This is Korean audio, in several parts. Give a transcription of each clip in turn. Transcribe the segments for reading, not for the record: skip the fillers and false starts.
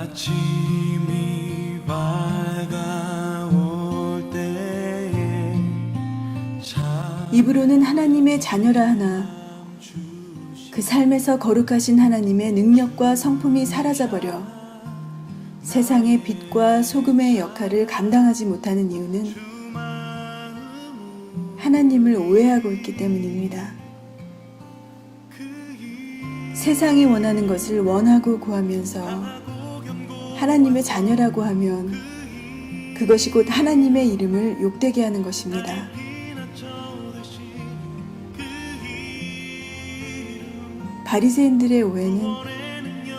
아침이 밝아올 때에 입으로는 하나님의 자녀라 하나 그 삶에서 거룩하신 하나님의 능력과 성품이 사라져버려 세상의 빛과 소금의 역할을 감당하지 못하는 이유는 하나님을 오해하고 있기 때문입니다. 세상이 원하는 것을 원하고 구하면서 하나님의 자녀라고 하면 그것이 곧 하나님의 이름을 욕되게 하는 것입니다. 바리새인들의 오해는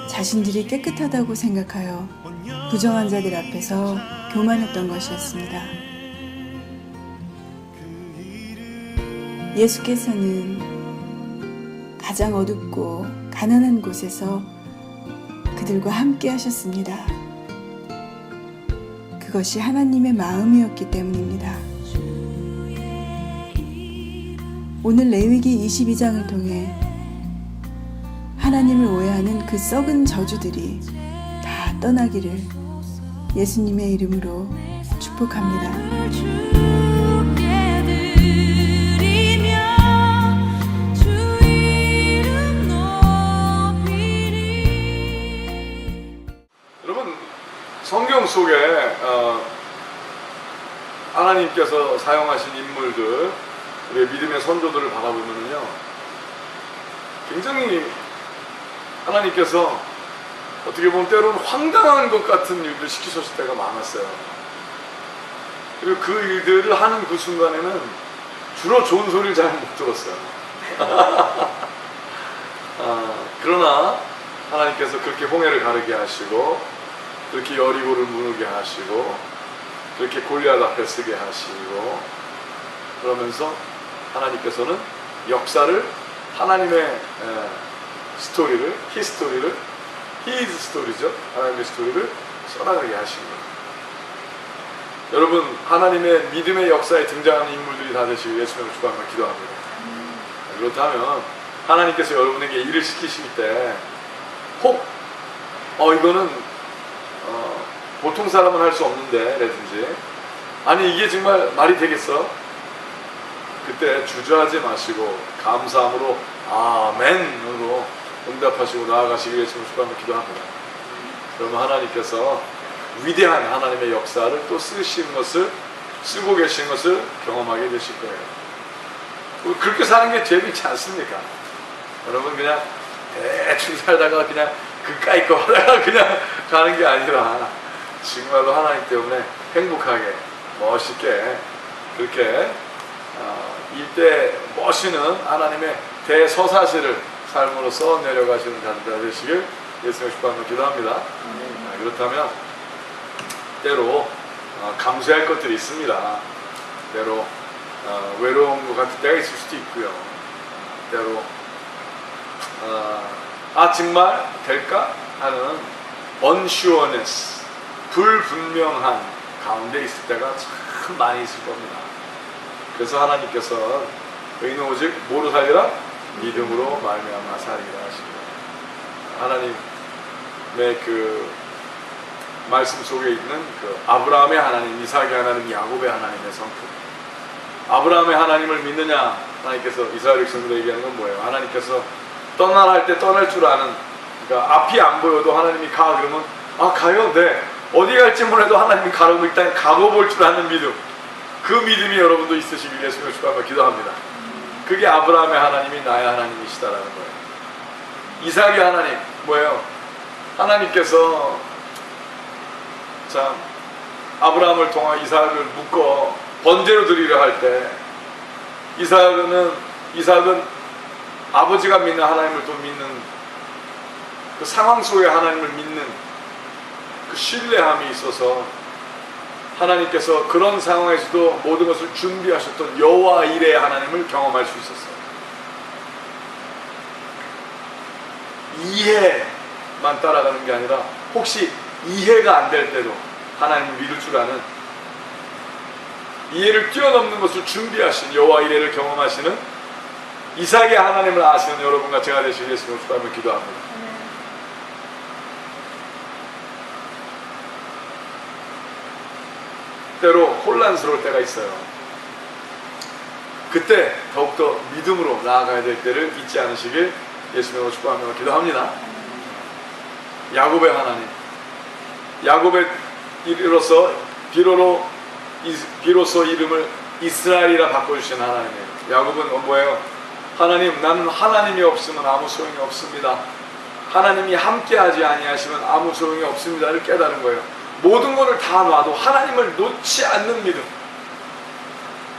자신들이 깨끗하다고 생각하여 부정한 자들 앞에서 교만했던 것이었습니다. 예수께서는 가장 어둡고 가난한 곳에서 그들과 함께 하셨습니다. 그것이 하나님의 마음이었기 때문입니다. 오늘 레위기 22장을 통해 하나님을 오해하는 그 썩은 저주들이 다 떠나기를 예수님의 이름으로 축복합니다. 성경 속에 하나님께서 사용하신 인물들, 우리의 믿음의 선조들을 바라보면요, 굉장히 하나님께서 어떻게 보면 때로는 황당한 것 같은 일들 시키셨을 때가 많았어요. 그리고 그 일들을 하는 그 순간에는 주로 좋은 소리를 잘 못 들었어요. 그러나 하나님께서 그렇게 홍해를 가르게 하시고, 그렇게 여리고를 무너게 하시고, 그렇게 골리앗 앞에 서게 하시고, 그러면서 하나님께서는 역사를, 하나님의 스토리를, His 스토리죠. 하나님의 스토리를 써나가게 하신 거예요. 여러분, 하나님의 믿음의 역사에 등장하는 인물들이 다 되시고 예수님을 축복하며 기도합니다. 그렇다면 하나님께서 여러분에게 일을 시키실 때 혹 이거는 보통 사람은 할 수 없는데 라든지, 아니 이게 정말 말이 되겠어? 그때 주저하지 마시고 감사함으로 아멘으로 응답하시고 나아가시길 예수님을 축복하며 기도합니다. 그러면 하나님께서 위대한 하나님의 역사를 또 쓰고 계신 것을 경험하게 되실 거예요. 그렇게 사는 게 재미있지 않습니까? 여러분, 그냥 대충 살다가 그냥 그까이 거 하다가 그냥 가는 게 아니라 정말로 하나님 때문에 행복하게 멋있게 그렇게 일대 멋있는 하나님의 대서사시를 삶으로써 내려가시는 자들 되시길 예수님의 축복하며 기도합니다. 그렇다면 때로 감수할 것들이 있습니다. 때로 외로운 것 같을 때가 있을 수도 있고요. 때로 정말 될까? 하는 unsureness, 불분명한 가운데 있을 때가 참 많이 있을 겁니다. 그래서 하나님께서 의인은 오직 뭐로 살리라? 믿음으로 말미암아 살리라 하십니다. 하나님의 그 말씀 속에 있는 그 아브라함의 하나님, 이삭의 하나님, 야곱의 하나님의 성품. 아브라함의 하나님을 믿느냐? 하나님께서 이스라엘 백성들에게 얘기하는 건 뭐예요? 하나님께서 떠나라 할 때 떠날 줄 아는, 그러니까 앞이 안 보여도 하나님이 가 그러면 가요? 네. 어디 갈지 몰라도 하나님이 가라고 일단 가고 볼 줄 아는 믿음. 그 믿음이 여러분도 있으시길 예수님을 축복하며 기도합니다. 그게 아브라함의 하나님이 나의 하나님이시다라는 거예요. 이삭의 하나님 뭐예요? 하나님께서 참 아브라함을 통해 이삭을 묶어 번제로 드리려 할 때 이삭은 아버지가 믿는 하나님을 또 믿는 그 상황 속에 하나님을 믿는 그 신뢰함이 있어서 하나님께서 그런 상황에서도 모든 것을 준비하셨던 여호와 일의 하나님을 경험할 수 있었어요. 이해만 따라가는 게 아니라 혹시 이해가 안 될 때도 하나님을 믿을 줄 아는, 이해를 뛰어넘는 것을 준비하신 여호와 이레를 경험하시는 이삭의 하나님을 아시는 여러분과 제가 되시길 예수님을 축복하며 기도합니다. 때로 혼란스러울 때가 있어요. 그때 더욱더 믿음으로 나아가야 될 때를 잊지 않으시길 예수님으로 축복하며 기도합니다. 야곱의 하나님, 야곱의 이로서 비로소 이름을 이스라엘이라 바꿔주신 하나님이에요. 야곱은 뭐예요? 하나님, 나는 하나님이 없으면 아무 소용이 없습니다. 하나님이 함께하지 아니하시면 아무 소용이 없습니다를 깨달은 거예요. 모든 것을 다 놔도 하나님을 놓지 않는 믿음,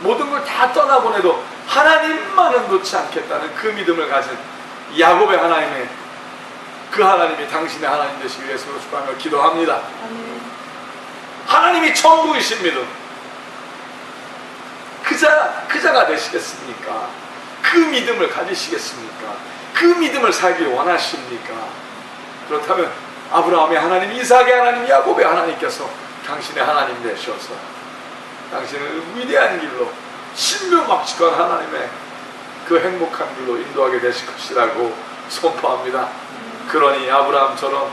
모든 걸 다 떠나보내도 하나님만은 놓지 않겠다는 그 믿음을 가진 야곱의 하나님의 그 하나님이 당신의 하나님 되시기 위해서 축복하며 기도합니다. 하나님이 전부이신 믿음, 그자가 되시겠습니까? 그 믿음을 가지시겠습니까? 그 믿음을 살기 원하십니까? 그렇다면 아브라함의 하나님, 이삭의 하나님, 야곱의 하나님께서 당신의 하나님 되셔서 당신을 위대한 길로, 신묘막측한 하나님의 그 행복한 길로 인도하게 되실 것이라고 선포합니다. 그러니 아브라함처럼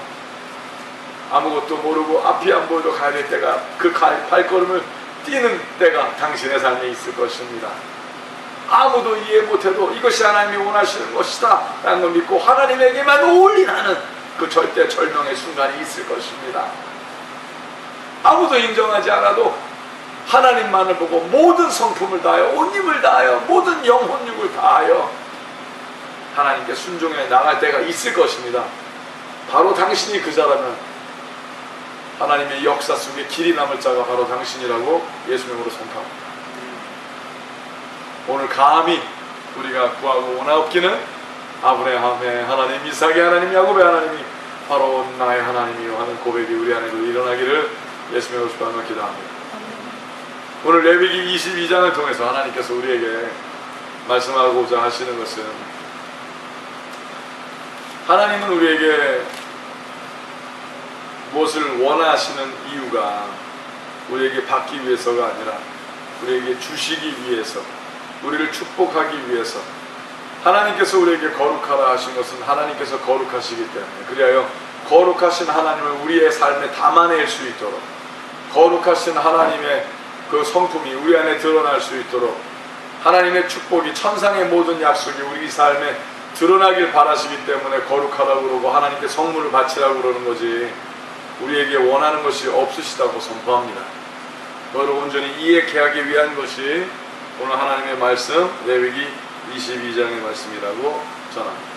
아무것도 모르고 앞이 안 보여도 가야 될 때가, 그 발걸음을 뛰는 때가 당신의 삶에 있을 것입니다. 아무도 이해 못해도 이것이 하나님이 원하시는 것이다 라는 걸 믿고 하나님에게만 올인하는 그 절대절명의 순간이 있을 것입니다. 아무도 인정하지 않아도 하나님만을 보고 모든 성품을 다하여, 온 힘을 다하여, 모든 영혼육을 다하여 하나님께 순종해 나갈 때가 있을 것입니다. 바로 당신이 그 자라면 하나님의 역사 속에 길이 남을 자가 바로 당신이라고 예수님으로 선포합니다. 오늘 감히 우리가 구하고 원하옵기는 아브라함의 하나님, 이삭의 하나님, 야곱의 하나님이 바로 나의 하나님이요 하는 고백이 우리 안에도 일어나기를 예수님으로 축복하며 기도합니다. 오늘 레위기 22장을 통해서 하나님께서 우리에게 말씀하고자 하시는 것은, 하나님은 우리에게 무엇을 원하시는 이유가 우리에게 받기 위해서가 아니라 우리에게 주시기 위해서, 우리를 축복하기 위해서, 하나님께서 우리에게 거룩하라 하신 것은 하나님께서 거룩하시기 때문에, 그리하여 거룩하신 하나님을 우리의 삶에 담아낼 수 있도록, 거룩하신 하나님의 그 성품이 우리 안에 드러날 수 있도록, 하나님의 축복이, 천상의 모든 약속이 우리 삶에 드러나길 바라시기 때문에 거룩하다고 그러고 하나님께 성물을 바치라고 그러는 거지, 우리에게 원하는 것이 없으시다고 선포합니다. 너를 온전히 이해케 하기 위한 것이 오늘 하나님의 말씀, 레위기 22장의 말씀이라고 전합니다.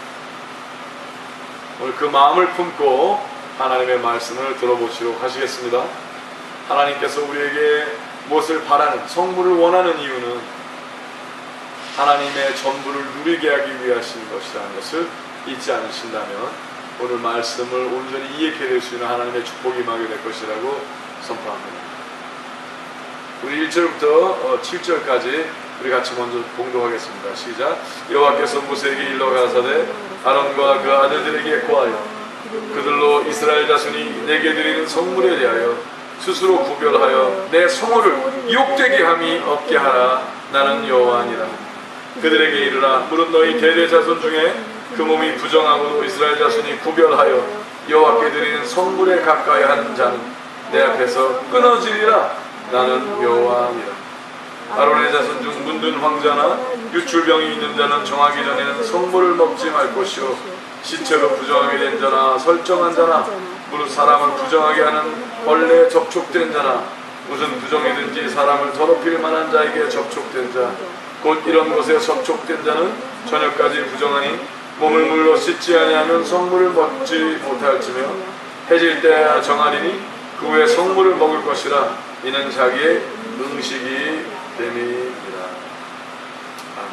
오늘 그 마음을 품고 하나님의 말씀을 들어보시도록 하시겠습니다. 하나님께서 우리에게 무엇을 바라는, 성물을 원하는 이유는 하나님의 전부를 누리게 하기 위하신 것이라는 것을 잊지 않으신다면 오늘 말씀을 온전히 이해케 될 수 있는 하나님의 축복이 임하게 될 것이라고 선포합니다. 우리 1절부터 7절까지 우리 같이 먼저 봉독하겠습니다. 시작. 여호와께서 모세에게 일러 가라사대 아론과 그 아들들에게 고하여 그들로 이스라엘 자손이 내게 드리는 성물에 대하여 스스로 구별하여 내 성호를 욕되게 함이 없게 하라. 나는 여호와니라. 그들에게 이르라. 물은 너희 대대 자손 중에 그 몸이 부정하고도 이스라엘 자손이 구별하여 여호와께 드리는 성물에 가까이 하는 자는 내 앞에서 끊어지리라. 나는 여호와니라. 아론의 자손 중 문든 황자나 유출병이 있는 자는 정하기 전에는 성물을 먹지 말 것이요 시체로 부정하게 된 자나 설정한 자나 무릇 사람을 부정하게 하는 벌레에 접촉된 자나 무슨 부정이든지 사람을 더럽힐 만한 자에게 접촉된 자 곧 이런 것에 접촉된 자는 저녁까지 부정하니 몸을 물로 씻지 아니하면 성물을 먹지 못할지며 해질 때 정하리니 그 후에 성물을 먹을 것이라. 이는 자기의 음식이 됨이니라. 아멘.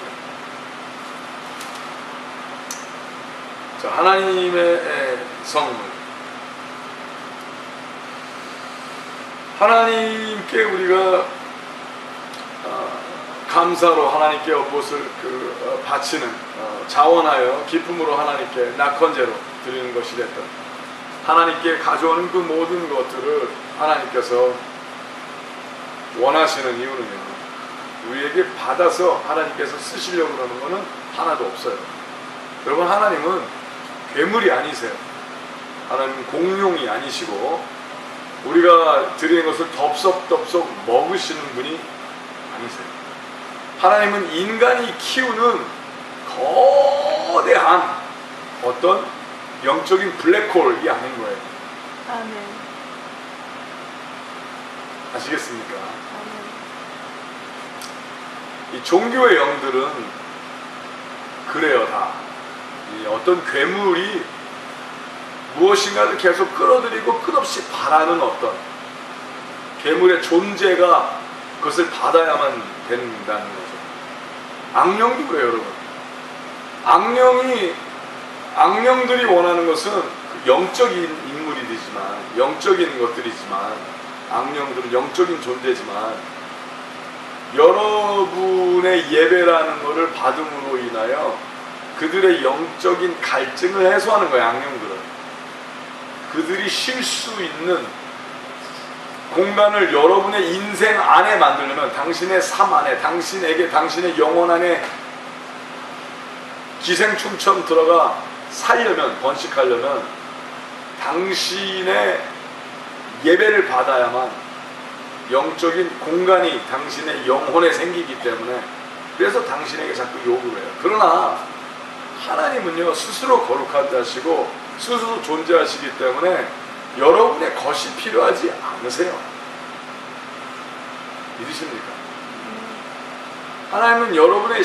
자, 하나님의 성물, 하나님께 우리가 감사로 하나님께 무엇을 바치는, 자원하여 기쁨으로 하나님께 낙헌제로 드리는 것이 됐던, 하나님께 가져오는 그 모든 것들을 하나님께서 원하시는 이유는요, 우리에게 받아서 하나님께서 쓰시려고 그러는 것은 하나도 없어요. 여러분, 하나님은 괴물이 아니세요. 하나님은 공룡이 아니시고 우리가 드리는 것을 덥석덥석 먹으시는 분이 아니세요. 하나님은 인간이 키우는 거대한 어떤 영적인 블랙홀이 아닌 거예요. 아멘. 아시겠습니까? 아멘. 이 종교의 영들은 그래요. 다 이 어떤 괴물이 무엇인가를 계속 끌어들이고 끝없이 바라는 어떤 괴물의 존재가 그것을 받아야만 된다는 거죠. 악령도 그래요, 여러분. 악령들이 원하는 것은 영적인 인물이지만, 영적인 것들이지만, 악령들은 영적인 존재지만, 여러분의 예배라는 것을 받음으로 인하여 그들의 영적인 갈증을 해소하는 거예요. 악령들은 그들이 쉴 수 있는 공간을 여러분의 인생 안에 만들려면, 당신의 삶 안에, 당신의 영혼 안에 기생충처럼 들어가 살려면, 번식하려면 당신의 예배를 받아야만 영적인 공간이 당신의 영혼에 생기기 때문에, 그래서 당신에게 자꾸 요구를 해요. 그러나 하나님은요, 스스로 거룩한 자시고 스스로 존재하시기 때문에 여러분의 것이 필요하지 않으세요. 믿으십니까? 하나님은 여러분의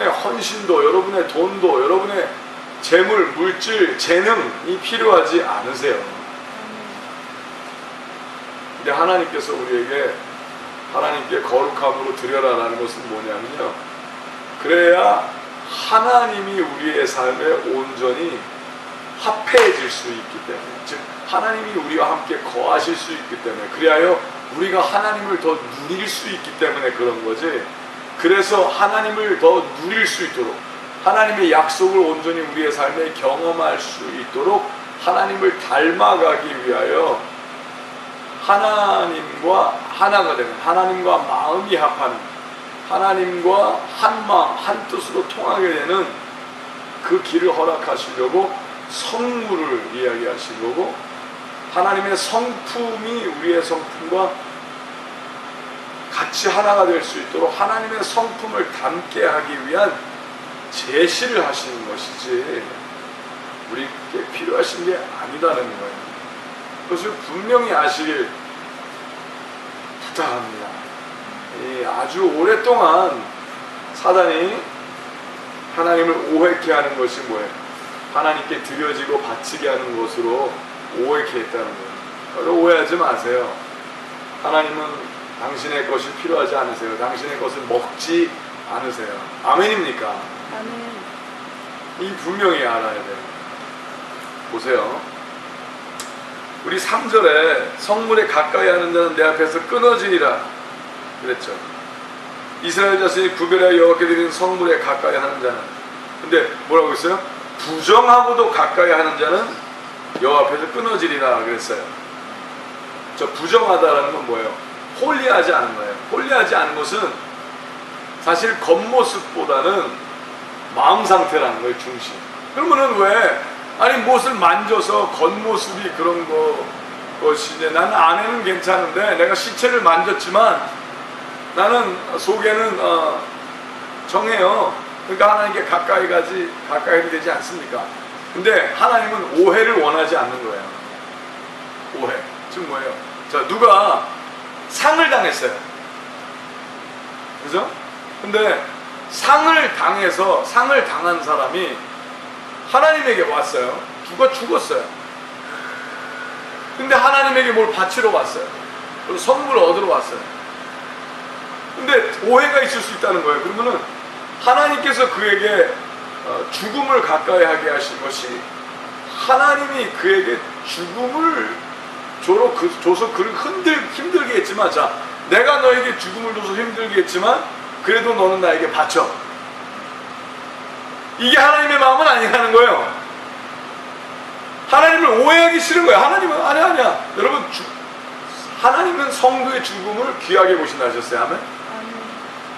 헌신도, 여러분의 돈도, 여러분의 재물, 물질, 재능이 필요하지 않으세요. 근데 하나님께서 우리에게 하나님께 거룩함으로 드려라라는 것은 뭐냐면요, 그래야 하나님이 우리의 삶에 온전히 합해질 수 있기 때문에, 즉 하나님이 우리와 함께 거하실 수 있기 때문에, 그리하여 우리가 하나님을 더 누릴 수 있기 때문에 그런 거지. 그래서 하나님을 더 누릴 수 있도록, 하나님의 약속을 온전히 우리의 삶에 경험할 수 있도록 하나님을 닮아가기 위하여 하나님과 하나가 되는, 하나님과 마음이 합하는, 하나님과 한 마음 한 뜻으로 통하게 되는 그 길을 허락하시려고 성물을 이야기하신 거고, 하나님의 성품이 우리의 성품과 같이 하나가 될 수 있도록 하나님의 성품을 담게 하기 위한 제시를 하시는 것이지 우리께 필요하신 게 아니다는 거예요. 그것을 분명히 아시길 부탁합니다. 아주 오랫동안 사단이 하나님을 오해케 하는 것이 뭐예요? 하나님께 드려지고 바치게 하는 것으로 오해케 했다는 거예요. 오해하지 마세요. 하나님은 당신의 것이 필요하지 않으세요. 당신의 것을 먹지 않으세요. 아멘입니까? 아멘. 이 분명히 알아야 돼요. 보세요. 우리 3절에 성물에 가까이 하는 자는 내 앞에서 끊어지리라 그랬죠. 이스라엘 자손이 구별하여 여호와께 드리는 성물에 가까이 하는 자는, 근데 뭐라고 했어요? 부정하고도 가까이 하는 자는 여호와 앞에서 끊어지리라 그랬어요. 저 부정하다라는 건 뭐예요? 홀리하지 않은 거예요. 홀리하지 않은 것은 사실 겉모습보다는 마음 상태라는 거예요, 중심. 그러면은 왜, 아니 무엇을 만져서 겉모습이 그런 것이지, 나는 안에는 괜찮은데 내가 시체를 만졌지만 나는 속에는 정해요. 그러니까 하나님께 가까이 해도 되지 않습니까? 근데 하나님은 오해를 원하지 않는 거예요. 오해. 즉 뭐예요? 자, 누가 상을 당했어요. 그죠? 근데 상을 당한 사람이 하나님에게 왔어요. 누가 죽었어요. 근데 하나님에게 뭘 바치러 왔어요. 그리고 선물을 얻으러 왔어요. 근데 오해가 있을 수 있다는 거예요. 그러면은 하나님께서 그에게 죽음을 가까이 하게 하신 것이, 하나님이 그에게 죽음을 줘서 그를 힘들게 했지만, 자, 내가 너에게 죽음을 줘서 힘들게 했지만 그래도 너는 나에게 바쳐. 이게 하나님의 마음은 아니라는 거예요. 하나님을 오해하기 싫은 거예요. 하나님은 아니야. 여러분, 하나님은 성도의 죽음을 귀하게 보신다 하셨어요. 아멘?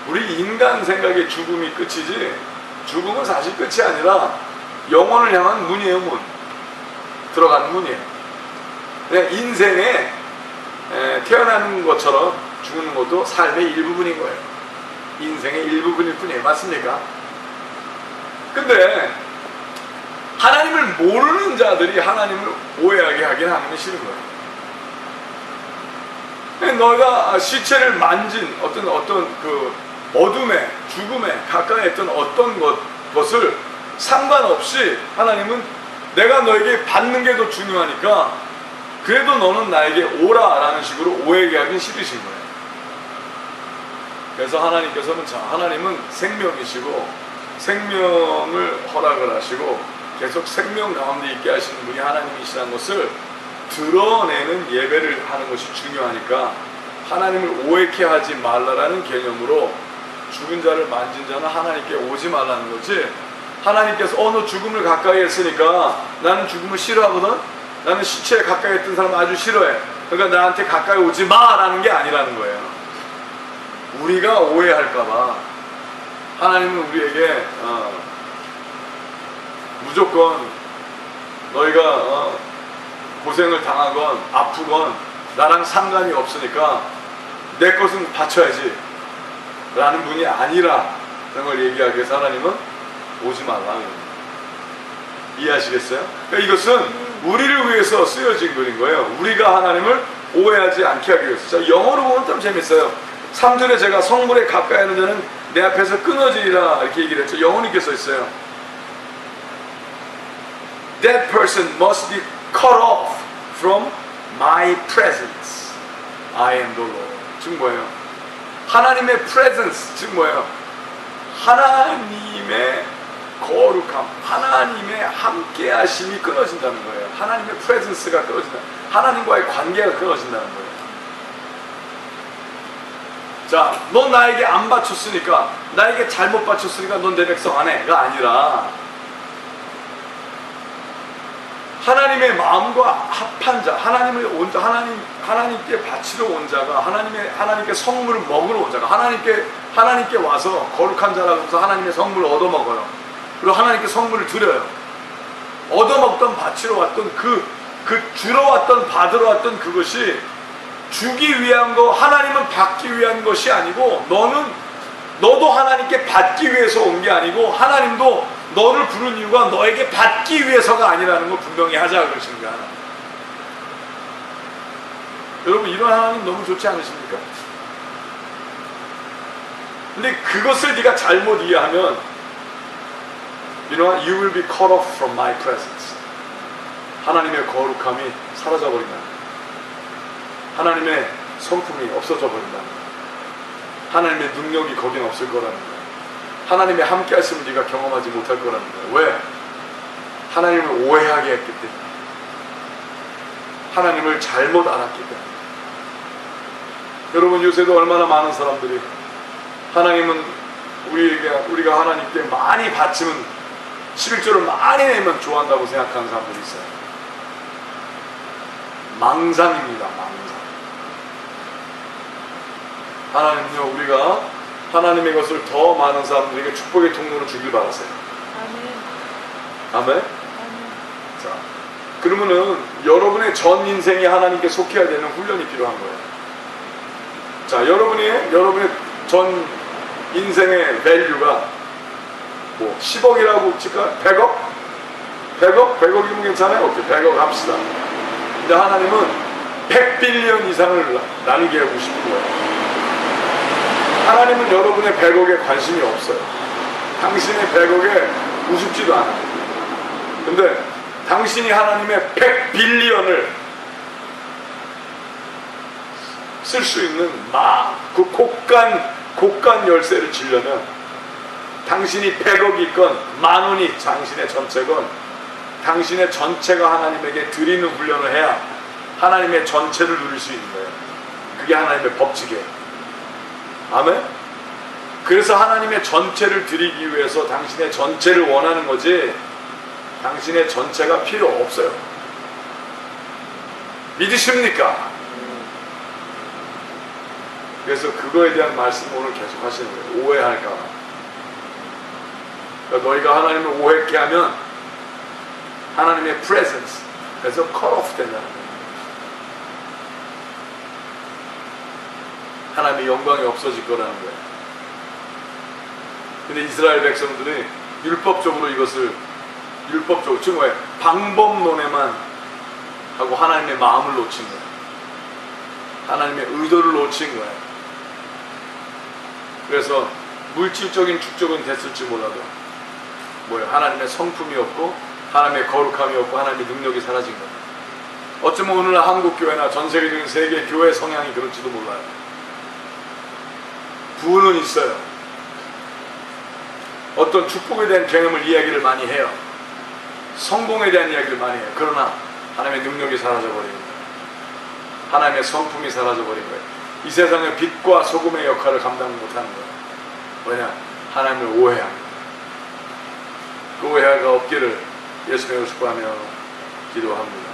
우리 인간 생각에 죽음이 끝이지, 죽음은 사실 끝이 아니라 영혼을 향한 문이에요. 문. 들어가는 문이에요. 그냥 인생의 태어나는 것처럼 죽는 것도 삶의 일부분인 거예요. 인생의 일부분일 뿐이에요. 맞습니까? 근데 하나님을 모르는 자들이 하나님을 오해하게 하긴 하는 게 싫은 거예요. 너가 시체를 만진 어떤 그 어둠에, 죽음에 가까이 했던 어떤 것을 상관없이 하나님은 내가 너에게 받는 게 더 중요하니까 그래도 너는 나에게 오라라는 식으로 오해하게 하긴 싫으신 거예요. 그래서 하나님께서는 하나님은 생명이시고 생명을 허락을 하시고 계속 생명 가운데 있게 하시는 분이 하나님이시라는 것을 드러내는 예배를 하는 것이 중요하니까 하나님을 오해케 하지 말라라는 개념으로 죽은 자를 만진 자는 하나님께 오지 말라는 거지. 하나님께서 너 죽음을 가까이 했으니까 나는 죽음을 싫어하거든. 나는 시체에 가까이 했던 사람 아주 싫어해. 그러니까 나한테 가까이 오지 마라는 게 아니라는 거예요. 우리가 오해할까봐 하나님은 우리에게 무조건 너희가 고생을 당하건 아프건 나랑 상관이 없으니까 내 것은 바쳐야지 라는 분이 아니라 라는 걸 얘기하기 위해서 하나님은 오지 말라. 이해하시겠어요? 그러니까 이것은 우리를 위해서 쓰여진 글인 거예요. 우리가 하나님을 오해하지 않게 하기 위해서. 자, 영어로 보면 좀 재밌어요. 3절에 제가 성물에 가까이 하는 자는 내 앞에서 끊어지리라 이렇게 얘기를 했죠. 영어로 이렇게 써 있어요. That person must be cut off from my presence. I am the Lord. 즉 뭐예요? 하나님의 presence, 즉 뭐예요? 하나님의 거룩함, 하나님의 함께하심이 끊어진다는 거예요. 하나님의 presence가 끊어진다. 하나님과의 관계가 끊어진다는 거예요. 자, 넌 나에게 안 바쳤으니까, 나에게 잘못 바쳤으니까 넌 내 백성 안 해가 아니라 하나님의 마음과 합한 자, 하나님을 온 자, 하나님께 바치러 온 자가, 하나님께 성물을 먹으러 온 자가, 하나님께 와서 거룩한 자라고 해서 하나님의 성물을 얻어 먹어요. 그리고 하나님께 성물을 드려요. 얻어 먹던 바치러 왔던 그 주러 왔던 받으러 왔던 그것이 주기 위한 거, 하나님은 받기 위한 것이 아니고, 너도 하나님께 받기 위해서 온 게 아니고, 하나님도 너를 부른 이유가 너에게 받기 위해서가 아니라는 걸 분명히 하자 그러시는 거야. 여러분, 이런 하나님 너무 좋지 않으십니까? 근데 그것을 네가 잘못 이해하면 you know what? You will be cut off from my presence. 하나님의 거룩함이 사라져 버린다. 하나님의 성품이 없어져 버린다. 하나님의 능력이 거긴 없을 거라는 거야. 하나님의 함께 하심을 네가 경험하지 못할 거라는 거야. 왜? 하나님을 오해하게 했기 때문에. 하나님을 잘못 알았기 때문에. 여러분, 요새도 얼마나 많은 사람들이 하나님은 우리가 하나님께 많이 바치면 11조를 많이 내면 좋아한다고 생각하는 사람들이 있어요. 망상입니다. 망상. 하나님은요, 우리가 하나님의 것을 더 많은 사람들에게 축복의 통로로 주길 바라세요. 아멘. 아멘. 자, 그러면은 여러분의 전 인생이 하나님께 속해야 되는 훈련이 필요한 거예요. 자, 여러분의 전 인생의 밸류가 뭐 10억이라고 칠까? 100억? 100억이면 괜찮아요? 오케이, 100억 합시다. 근데 하나님은 100빌리언 이상을 나누게 하고 싶은 거예요. 하나님은 여러분의 100억에 관심이 없어요. 당신의 100억에 우습지도 않아요. 근데 당신이 하나님의 100빌리언을 쓸 수 있는 그 곡간 열쇠를 지려면 당신이 100억이 있건 10,000원이 당신의 전체건 당신의 전체가 하나님에게 드리는 훈련을 해야 하나님의 전체를 누릴 수 있는 거예요. 그게 하나님의 법칙이에요. 아멘? 그래서 하나님의 전체를 드리기 위해서 당신의 전체를 원하는 거지 당신의 전체가 필요 없어요. 믿으십니까? 그래서 그거에 대한 말씀을 오늘 계속 하시는 거예요. 오해할까 봐. 그러니까 너희가 하나님을 오해케 하면 하나님의 presence, 그래서 cut off 된다는 거예요. 하나님의 영광이 없어질 거라는 거예요. 근데 이스라엘 백성들이 율법적으로 이것을 율법적으로 지금 왜 방법론에만 하고 하나님의 마음을 놓친 거예요. 하나님의 의도를 놓친 거예요. 그래서 물질적인 축적은 됐을지 몰라도 뭐예요? 하나님의 성품이 없고 하나님의 거룩함이 없고 하나님의 능력이 사라진 거예요. 어쩌면 오늘날 한국교회나 전 세계적인 세계 교회 성향이 그럴지도 몰라요. 부는 있어요. 어떤 축복에 대한 개념을 이야기를 많이 해요. 성공에 대한 이야기를 많이 해요. 그러나 하나님의 능력이 사라져버린 거예요. 하나님의 성품이 사라져버린 거예요. 이 세상의 빛과 소금의 역할을 감당 못하는 거예요. 왜냐? 하나님을 오해합니다. 그 오해가 없기를 예수님을 축복하며 기도합니다.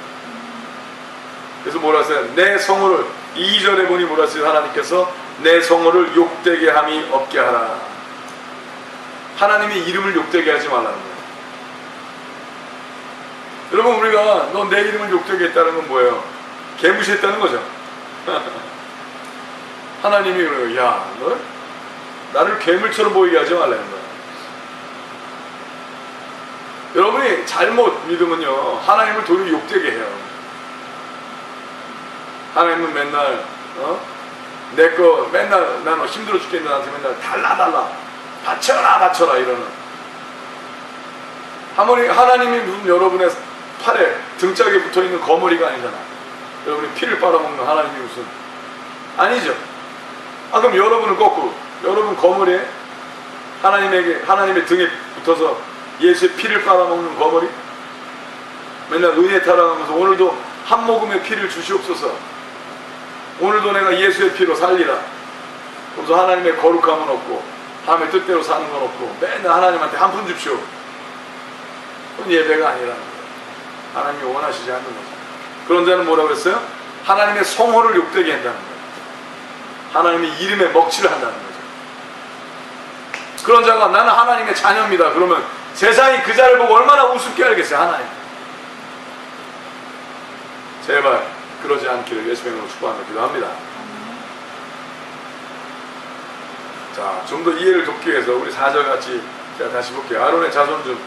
그래서 뭐라 했어요? 내 성호를 2절에 보니 뭐라 했어요? 하나님께서 내 성호를 욕되게 함이 없게 하라. 하나님의 이름을 욕되게 하지 말라는 거예요. 여러분, 우리가 너 내 이름을 욕되게 했다는 건 뭐예요? 개무시했다는 거죠. 하나님이 그래요. 야, 너 나를 괴물처럼 보이게 하지 말라는 거예요. 여러분이 잘못 믿으면요, 하나님을 도리어 욕되게 해요. 하나님은 맨날 내 거 맨날 나는 힘들어 죽겠는데 나한테 맨날 달라 바쳐라 이러는. 하나님이 무슨 여러분의 팔에 등짝에 붙어있는 거머리가 아니잖아. 여러분이 피를 빨아먹는 하나님이 무슨 아니죠. 그럼 여러분은 거꾸로 여러분 거머리에 하나님의 등에 붙어서 예수의 피를 빨아먹는 거머리, 맨날 은혜 타락하면서 오늘도 한 모금의 피를 주시옵소서, 오늘도 내가 예수의 피로 살리라. 그래서 하나님의 거룩함은 없고 하나님의 뜻대로 사는 건 없고 맨날 하나님한테 한 푼 줍시오. 그건 예배가 아니라는 거예요. 하나님이 원하시지 않는 거죠. 그런 자는 뭐라고 했어요? 하나님의 성호를 욕되게 한다는 거예요. 하나님의 이름에 먹칠을 한다는 거죠. 그런 자가 나는 하나님의 자녀입니다. 그러면 세상이 그 자를 보고 얼마나 우습게 알겠어요. 하나님. 제발 그러지 않기를 예수님으로 축복하며 기도합니다. 자, 좀 더 이해를 돕기 위해서 우리 4절 같이 제가 다시 볼게요. 아론의 자손 중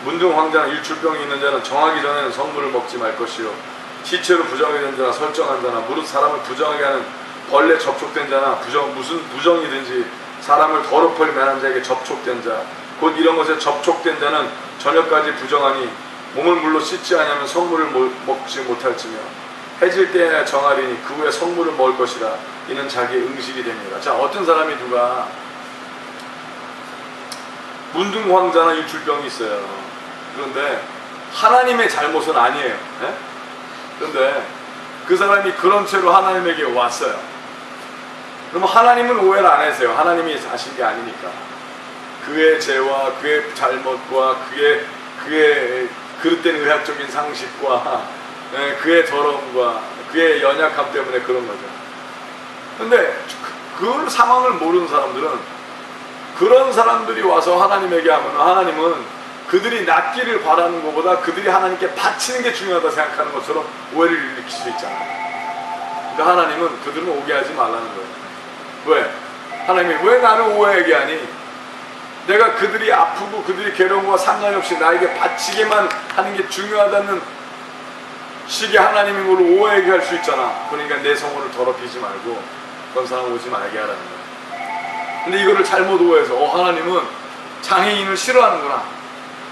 문둥 황장 일출병이 있는 자는 정하기 전에는 성물을 먹지 말 것이요, 시체로 부정하게 된 자나 설정한 자나 무릇 사람을 부정하게 하는 벌레 접촉된 자나 무슨 부정이든지 사람을 더럽힐 만한 자에게 접촉된 자, 곧 이런 것에 접촉된 자는 저녁까지 부정하니 몸을 물로 씻지 아니하면 성물을 먹지 못할지며 해질 때에 정하리니 그 후에 성물을 먹을 것이라. 이는 자기의 응식이 됩니다. 자, 어떤 사람이 누가 문둥황자나 일출병이 있어요. 그런데 하나님의 잘못은 아니에요. 네? 그런데 그 사람이 그런 채로 하나님에게 왔어요. 그러면 하나님은 오해를 안 하세요. 하나님이 하신 게 아니니까. 그의 죄와 그의 잘못과 그의 그릇된 의학적인 상식과 그의 더러움과 그의 연약함 때문에 그런 거죠. 근데 그 상황을 모르는 사람들은, 그런 사람들이 와서 하나님에게 하면 하나님은 그들이 낫기를 바라는 것보다 그들이 하나님께 바치는 게 중요하다 생각하는 것처럼 오해를 일으킬 수 있잖아요. 그러니까 하나님은 그들은 오게 하지 말라는 거예요. 왜? 하나님이 왜 나를 오해하게 하니? 내가 그들이 아프고 그들이 괴로움과 상관없이 나에게 바치게만 하는 게 중요하다는 식의 하나님인 걸로 오해하게 할 수 있잖아. 그러니까 내 성호를 더럽히지 말고 그런 사람 오지 말게 하라는 거야. 근데 이거를 잘못 오해해서 하나님은 장애인을 싫어하는구나,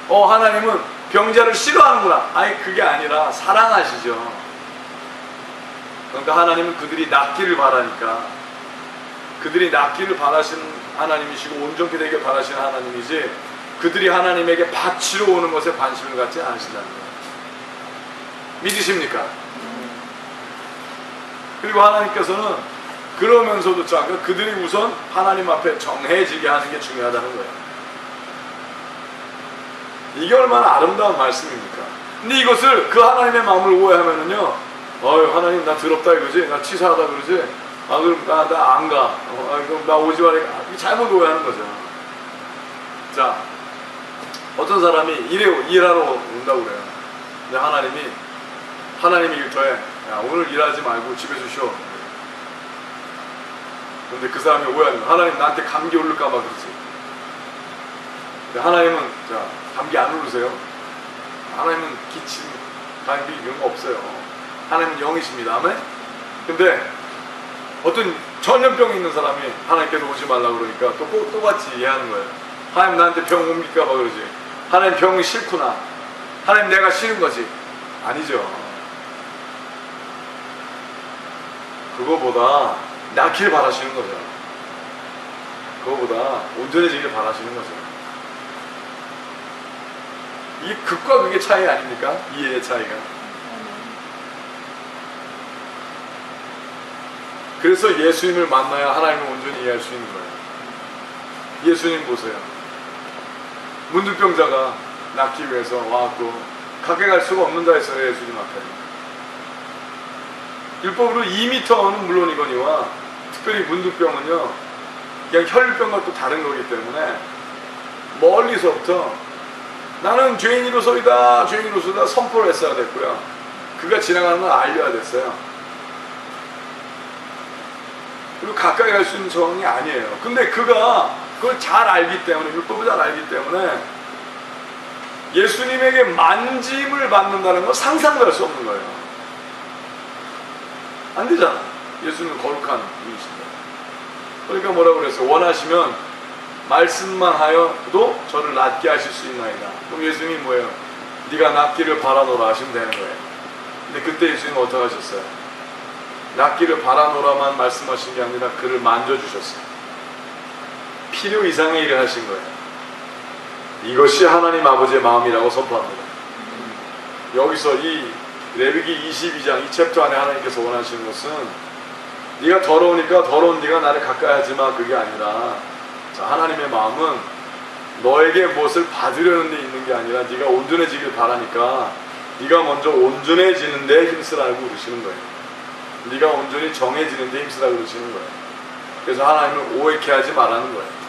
하나님은 병자를 싫어하는구나. 아니, 그게 아니라 사랑하시죠. 그러니까 하나님은 그들이 낫기를 바라니까, 그들이 낫기를 바라시는 하나님이시고 온전히 되게 바라시는 하나님이지, 그들이 하나님에게 바치러 오는 것에 관심을 갖지 않으신다는 거예요. 믿으십니까? 그리고 하나님께서는 그러면서도 그들이 우선 하나님 앞에 정해지게 하는 게 중요하다는 거예요. 이게 얼마나 아름다운 말씀입니까? 근데 이것을 그 하나님의 마음을 오해하면은요, 하나님 나 더럽다 이거지, 나 치사하다 그러지, 그럼 나 안 가, 그럼 나 오지 말라. 잘못 오해하는 거죠. 자, 어떤 사람이 일하러 온다고 그래요. 근데 하나님이 일터에 야, 오늘 일하지 말고 집에서 쉬어. 근데 그 사람이 오해하는 거야. 하나님 나한테 감기 오를까 봐 그러지. 근데 하나님은 자 감기 안 오르세요? 하나님은 기침, 감기 이런 거 없어요. 하나님은 영이십니다. 아멘? 근데 어떤 전염병이 있는 사람이 하나님께서 오지 말라고 그러니까 똑같이 이해하는 거예요. 하나님 나한테 병 옮길까 봐 그러지. 하나님 병이 싫구나. 하나님 내가 싫은 거지. 아니죠. 그거보다 낫길 바라시는 거죠. 그거보다 온전해지길 바라시는 거죠. 이 극과 극의 차이 아닙니까? 이해의 차이가. 그래서 예수님을 만나야 하나님을 온전히 이해할 수 있는 거예요. 예수님 보세요. 문둥병자가 낫기 위해서 와갖고 가까이 갈 수가 없는다 했어요. 예수님 앞에. 율법으로 2m는 물론이거니와 특별히 문둥병은요 그냥 혈류병과 또 다른 거기 때문에 멀리서부터 나는 죄인으로서이다 선포를 했어야 됐고요. 그가 지나가는 걸 알려야 됐어요. 그리고 가까이 갈 수 있는 상황이 아니에요. 근데 그가 그걸 잘 알기 때문에, 율법을 잘 알기 때문에 예수님에게 만짐을 받는다는 건 상상도 할 수 없는 거예요. 안 되잖아. 예수님은 거룩한 분이십니다. 그러니까 뭐라고 그랬어요? 원하시면 말씀만 하여도 저를 낫게 하실 수 있나이다. 그럼 예수님이 뭐예요? 네가 낫기를 바라노라 하시면 되는 거예요. 근데 그때 예수님은 어떻게 하셨어요? 낫기를 바라노라만 말씀하신 게 아니라 그를 만져주셨어요. 필요 이상의 일을 하신 거예요. 이것이 하나님 아버지의 마음이라고 선포합니다. 여기서 이 레위기 22장 이 챕터 안에 하나님께서 원하시는 것은 네가 더러우니까 더러운 네가 나를 가까이 하지마, 그게 아니라 자, 하나님의 마음은 너에게 무엇을 받으려는 데 있는 게 아니라 네가 온전해지길 바라니까 네가 먼저 온전해지는 데 힘쓰라고 그러시는 거예요. 네가 온전히 정해지는 데 힘쓰라고 그러시는 거예요. 그래서 하나님을 오해케 하지 말라는 거예요.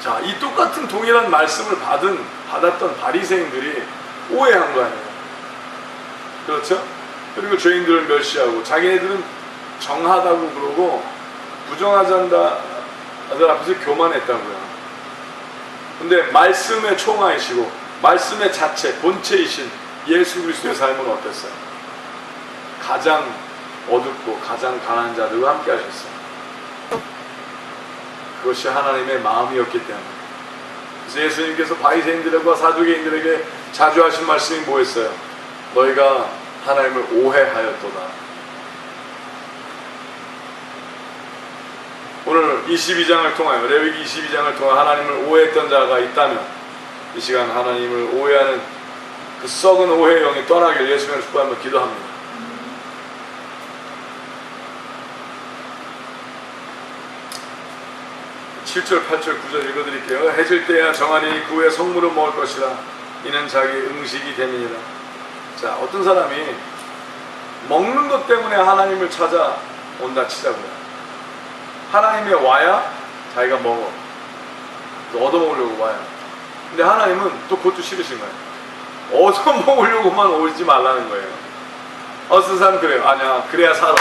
자, 이 똑같은 동일한 말씀을 받았던 바리새인들이 오해한 거 아니에요. 그렇죠? 그리고 죄인들을 멸시하고 자기네들은 정하다고 그러고 부정하자들 앞에서 교만했다고요. 근데 말씀의 총화이시고 말씀의 자체, 본체이신 예수 그리스도의 삶은 어땠어요? 가장 어둡고 가장 가난한 자들과 함께 하셨어요. 그것이 하나님의 마음이었기 때문에. 그래서 예수님께서 바리새인들과 사두개인들에게 자주 하신 말씀이 뭐였어요? 너희가 하나님을 오해하였도다. 오늘 22장을 통하여, 레위기 22장을 통하여 하나님을 오해했던 자가 있다면 이 시간 하나님을 오해하는 그 썩은 오해의 영이 떠나길 예수님을 축복하며 기도합니다. 7절, 8절, 9절 읽어드릴게요. 해질 때야 정하니 그 후에 성물을 먹을 것이라. 이는 자기 음식이 됨이니라. 자, 어떤 사람이 먹는 것 때문에 하나님을 찾아온다 치자고요. 하나님이 와야 자기가 먹어. 얻어먹으려고 와요. 근데 하나님은 또 그것도 싫으신 거예요. 얻어먹으려고만 오지 말라는 거예요. 어떤 사람 그래요. 아니야, 그래야 살아.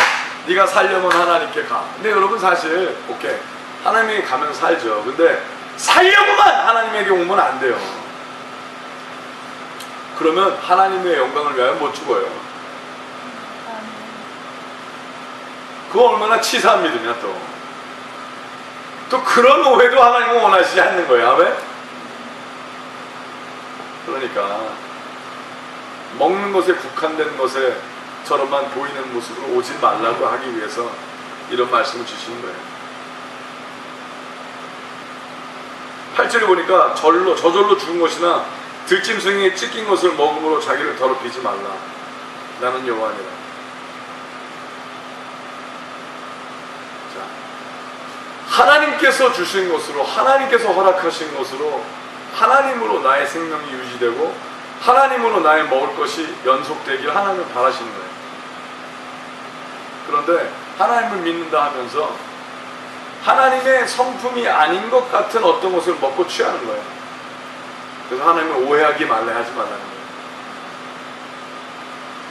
네가 살려면 하나님께 가. 근데 여러분 사실 오케이, 하나님에게 가면 살죠. 근데 살려고만 하나님에게 오면 안 돼요. 그러면 하나님의 영광을 위하여 못 죽어요. 그거 얼마나 치사한 믿음이야. 또 그런 오해도 하나님은 원하시지 않는 거예요. 아멘? 그러니까 먹는 것에 국한된 것에 저런만 보이는 모습으로 오지 말라고 하기 위해서 이런 말씀을 주시는 거예요. 8절에 보니까 저절로 죽은 것이나 들짐승에 찢긴 것을 먹음으로 자기를 더럽히지 말라. 나는 여호와니라. 자, 하나님께서 주신 것으로, 하나님께서 허락하신 것으로, 하나님으로 나의 생명이 유지되고 하나님으로 나의 먹을 것이 연속되길 하나님은 바라시는 거예요. 그런데 하나님을 믿는다 하면서 하나님의 성품이 아닌 것 같은 어떤 것을 먹고 취하는 거예요. 그래서 하나님을 오해하지 말라는 거예요.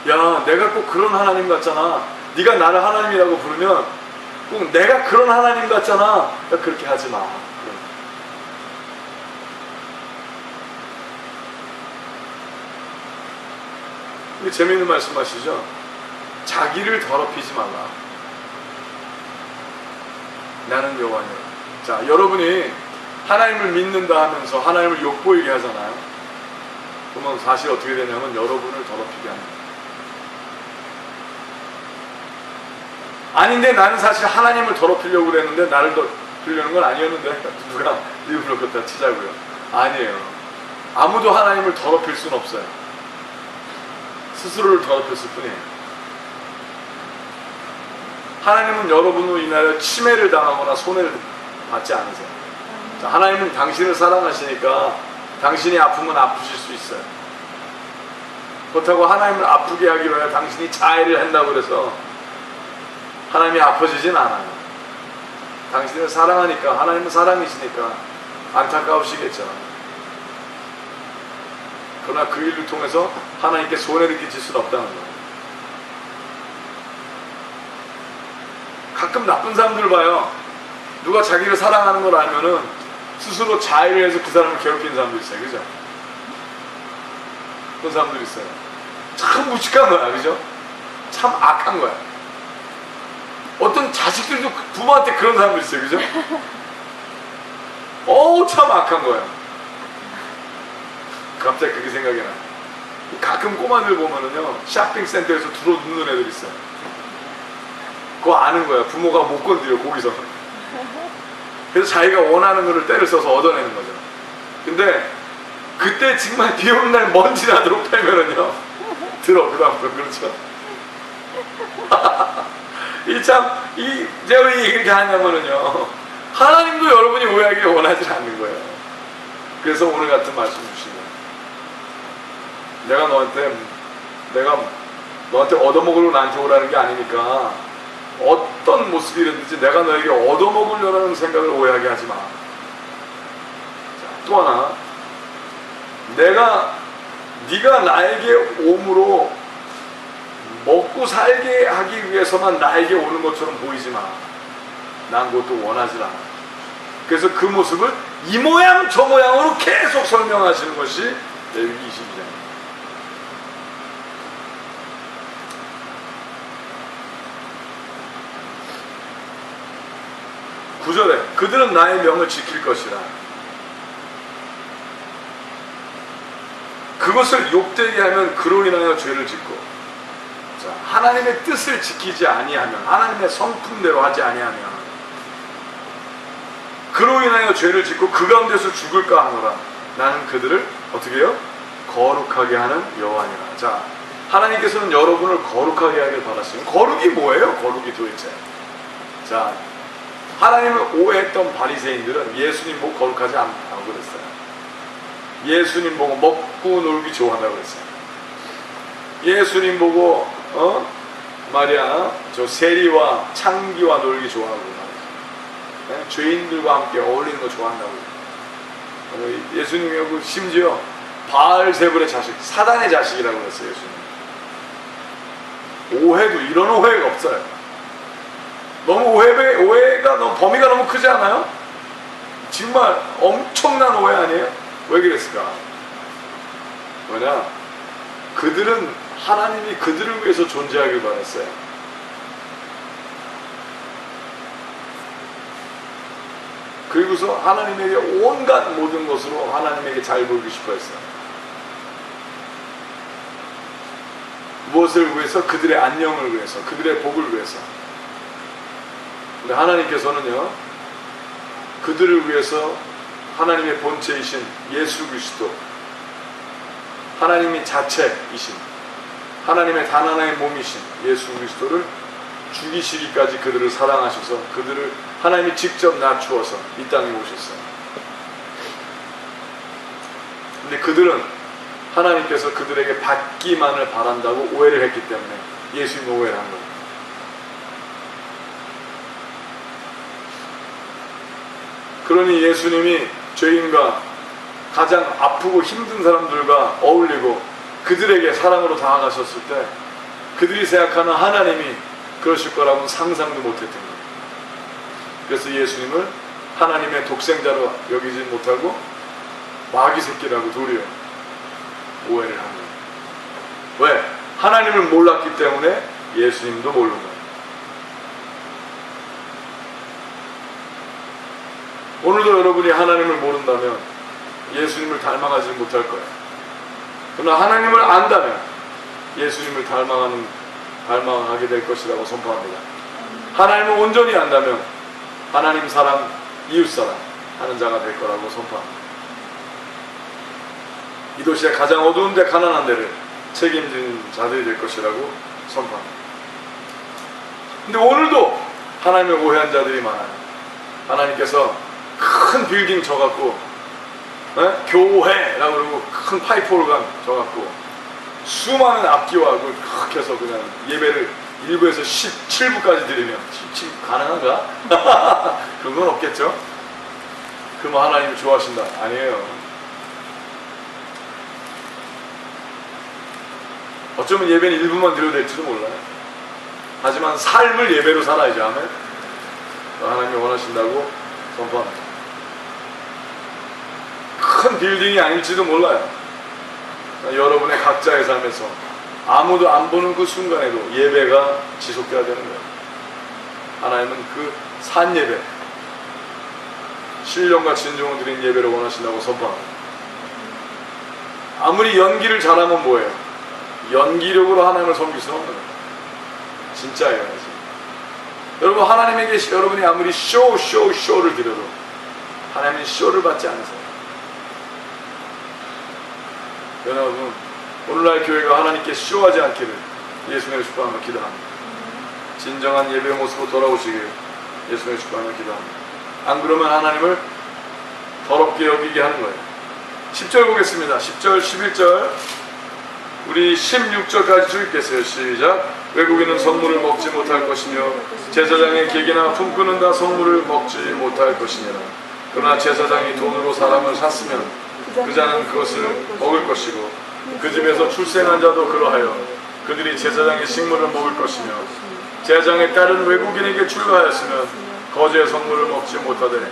야, 내가 꼭 그런 하나님 같잖아. 네가 나를 하나님이라고 부르면 꼭 내가 그런 하나님 같잖아. 야, 그렇게 하지 마. 이게 재미있는 말씀하시죠? 자기를 더럽히지 말라. 나는 여호와니라. 자, 여러분이 하나님을 믿는다 하면서 하나님을 욕보이게 하잖아요. 그러면 사실 어떻게 되냐면 여러분을 더럽히게 합니다. 아닌데 나는 사실 하나님을 더럽히려고 그랬는데 나를 더럽히려는 건 아니었는데 누가 일부러 그렇다 치자고요. 아니에요. 아무도 하나님을 더럽힐 수는 없어요. 스스로를 더럽혔을 뿐이에요. 하나님은 여러분으로 인하여 침해를 당하거나 손해를 받지 않으세요. 자, 하나님은 당신을 사랑하시니까 당신이 아프면 아프실 수 있어요. 그렇다고 하나님을 아프게 하기로 해 당신이 자해를 한다고 그래서 하나님이 아파지진 않아요. 당신을 사랑하니까, 하나님은 사랑이시니까 안타까우시겠죠. 그러나 그 일을 통해서 하나님께 손해를 끼칠 수는 없다는 거예요. 가끔 나쁜 사람들 봐요. 누가 자기를 사랑하는 걸 알면은 스스로 자해를 해서 그 사람을 괴롭히는 사람도 있어요. 그죠? 그런 사람들 있어요. 참 무식한 거야. 그죠? 참 악한 거야. 어떤 자식들도 부모한테 그런 사람도 있어요. 그죠? 참 악한 거야. 갑자기 그게 생각이 나. 가끔 꼬마들 보면은요, 쇼핑센터에서 들어 눕는 애들 있어요. 그거 아는 거야. 부모가 못 건드려, 거기서. 그래서 자기가 원하는 거를 때를 써서 얻어내는 거죠. 근데 그때 정말 비 오는 날 먼지 나도록 빼면은요, 들어, 그 다음부터. 그렇죠? 제가 왜 이렇게 하냐면은요, 하나님도 여러분이 오해하길 원하지 않는 거예요. 그래서 오늘 같은 말씀 주시고, 내가 너한테 얻어먹으려고 나한테 오라는 게 아니니까 어떤 모습이든지 내가 너에게 얻어먹으려는 생각을 오해하게 하지 마. 자, 또 하나, 네가 나에게 오므로 먹고 살게 하기 위해서만 나에게 오는 것처럼 보이지 마. 난 그것도 원하지 않아. 그래서 그 모습을 이 모양 저 모양으로 계속 설명하시는 것이 레위기 22장입니다. 9절에 그들은 나의 명을 지킬 것이라. 그것을 욕되게 하면 그로 인하여 죄를 짓고, 자, 하나님의 뜻을 지키지 아니하면, 하나님의 성품대로 하지 아니하면 그로 인하여 죄를 짓고 그 가운데서 죽을까 하노라. 나는 그들을 어떻게 해요? 거룩하게 하는 여호와니라. 자, 하나님께서는 여러분을 거룩하게 하길 바라시는, 거룩이 뭐예요? 거룩이 도대체. 자, 하나님을 오해했던 바리새인들은 예수님 보고 거룩하지 않다고 그랬어요. 예수님 보고 먹고 놀기 좋아한다고 그랬어요. 예수님 보고 저 세리와 창기와 놀기 좋아하고 말이죠. 죄인들과 함께 어울리는 거 좋아한다고. 예수님이 심지어 바알세불의 자식, 사단의 자식이라고 그랬어요. 예수님. 오해도 이런 오해가 없어요. 너무 오해가 너무 범위가 너무 크지 않아요? 정말 엄청난 오해 아니에요? 왜 그랬을까? 뭐냐? 그들은 하나님이 그들을 위해서 존재하길 바랐어요. 그리고서 하나님에게 온갖 모든 것으로 하나님에게 잘 보이고 싶어 했어요. 무엇을 위해서? 그들의 안녕을 위해서, 그들의 복을 위해서. 근데 하나님께서는요, 그들을 위해서 하나님의 본체이신 예수 그리스도, 하나님의 자체이신, 하나님의 단 하나의 몸이신 예수 그리스도를 죽이시기까지 그들을 사랑하셔서 그들을 하나님이 직접 낮추어서 이 땅에 오셨어요. 근데 그들은 하나님께서 그들에게 받기만을 바란다고 오해를 했기 때문에 예수님 오해를 한 거예요. 그러니 예수님이 죄인과 가장 아프고 힘든 사람들과 어울리고 그들에게 사랑으로 다가가셨을 때 그들이 생각하는 하나님이 그러실 거라고는 상상도 못했던 거예요. 그래서 예수님을 하나님의 독생자로 여기지 못하고 마귀 새끼라고 도리어 오해를 한 거예요. 왜? 하나님을 몰랐기 때문에 예수님도 모르는 거예요. 오늘도 여러분이 하나님을 모른다면 예수님을 닮아가지 못할 거예요. 그러나 하나님을 안다면 예수님을 닮아가게 될 것이라고 선포합니다. 하나님을 온전히 안다면 하나님 사랑, 이웃 사랑 하는 자가 될 거라고 선포합니다. 이 도시의 가장 어두운 데 가난한 데를 책임진 자들이 될 것이라고 선포합니다. 근데 오늘도 하나님을 오해한 자들이 많아요. 하나님께서 큰 빌딩 쳐갖고 교회라고 그러고 큰 파이프 오르간 쳐갖고 수많은 악기와 그렇게 해서 그냥 예배를 1부에서 17부까지 드리면 가능한가? 그런 건 없겠죠? 그럼 하나님이 좋아하신다? 아니에요. 어쩌면 예배는 1부만 드려도 될지도 몰라요. 하지만 삶을 예배로 살아야지. 아멘. 하나님이 원하신다고 선포합니다. 큰 빌딩이 아닐지도 몰라요. 여러분의 각자의 삶에서 아무도 안 보는 그 순간에도 예배가 지속돼야 되는 거예요. 하나님은 그 산예배, 신령과 진정을 드린 예배를 원하신다고 선포합니다. 아무리 연기를 잘하면 뭐예요? 연기력으로 하나님을 섬길 수는 없는 거예요. 진짜예요. 여러분, 하나님에게 여러분이 아무리 쇼를 드려도 하나님은 쇼를 받지 않으세요. 여러분, 오늘날 교회가 하나님께 쇼하지 않기를 예수님의 축복하며 기도합니다. 진정한 예배의 모습으로 돌아오시길 예수님의 축복하며 기도합니다. 안 그러면 하나님을 더럽게 여기게 하는 거예요. 10절 보겠습니다. 10절, 11절, 우리 16절까지 쭉 읽겠어요. 시작. 외국인은 성물을 먹지 못할 것이며 제사장의 계기나 품꾼은 다 성물을 먹지 못할 것이니라. 그러나 제사장이 돈으로 사람을 샀으면 그 자는 그것을 먹을 것이고 그 집에서 출생한 자도 그러하여 그들이 제사장의 식물을 먹을 것이며 제사장의 딸은 외국인에게 출가하였으면 거제의 성물을 먹지 못하되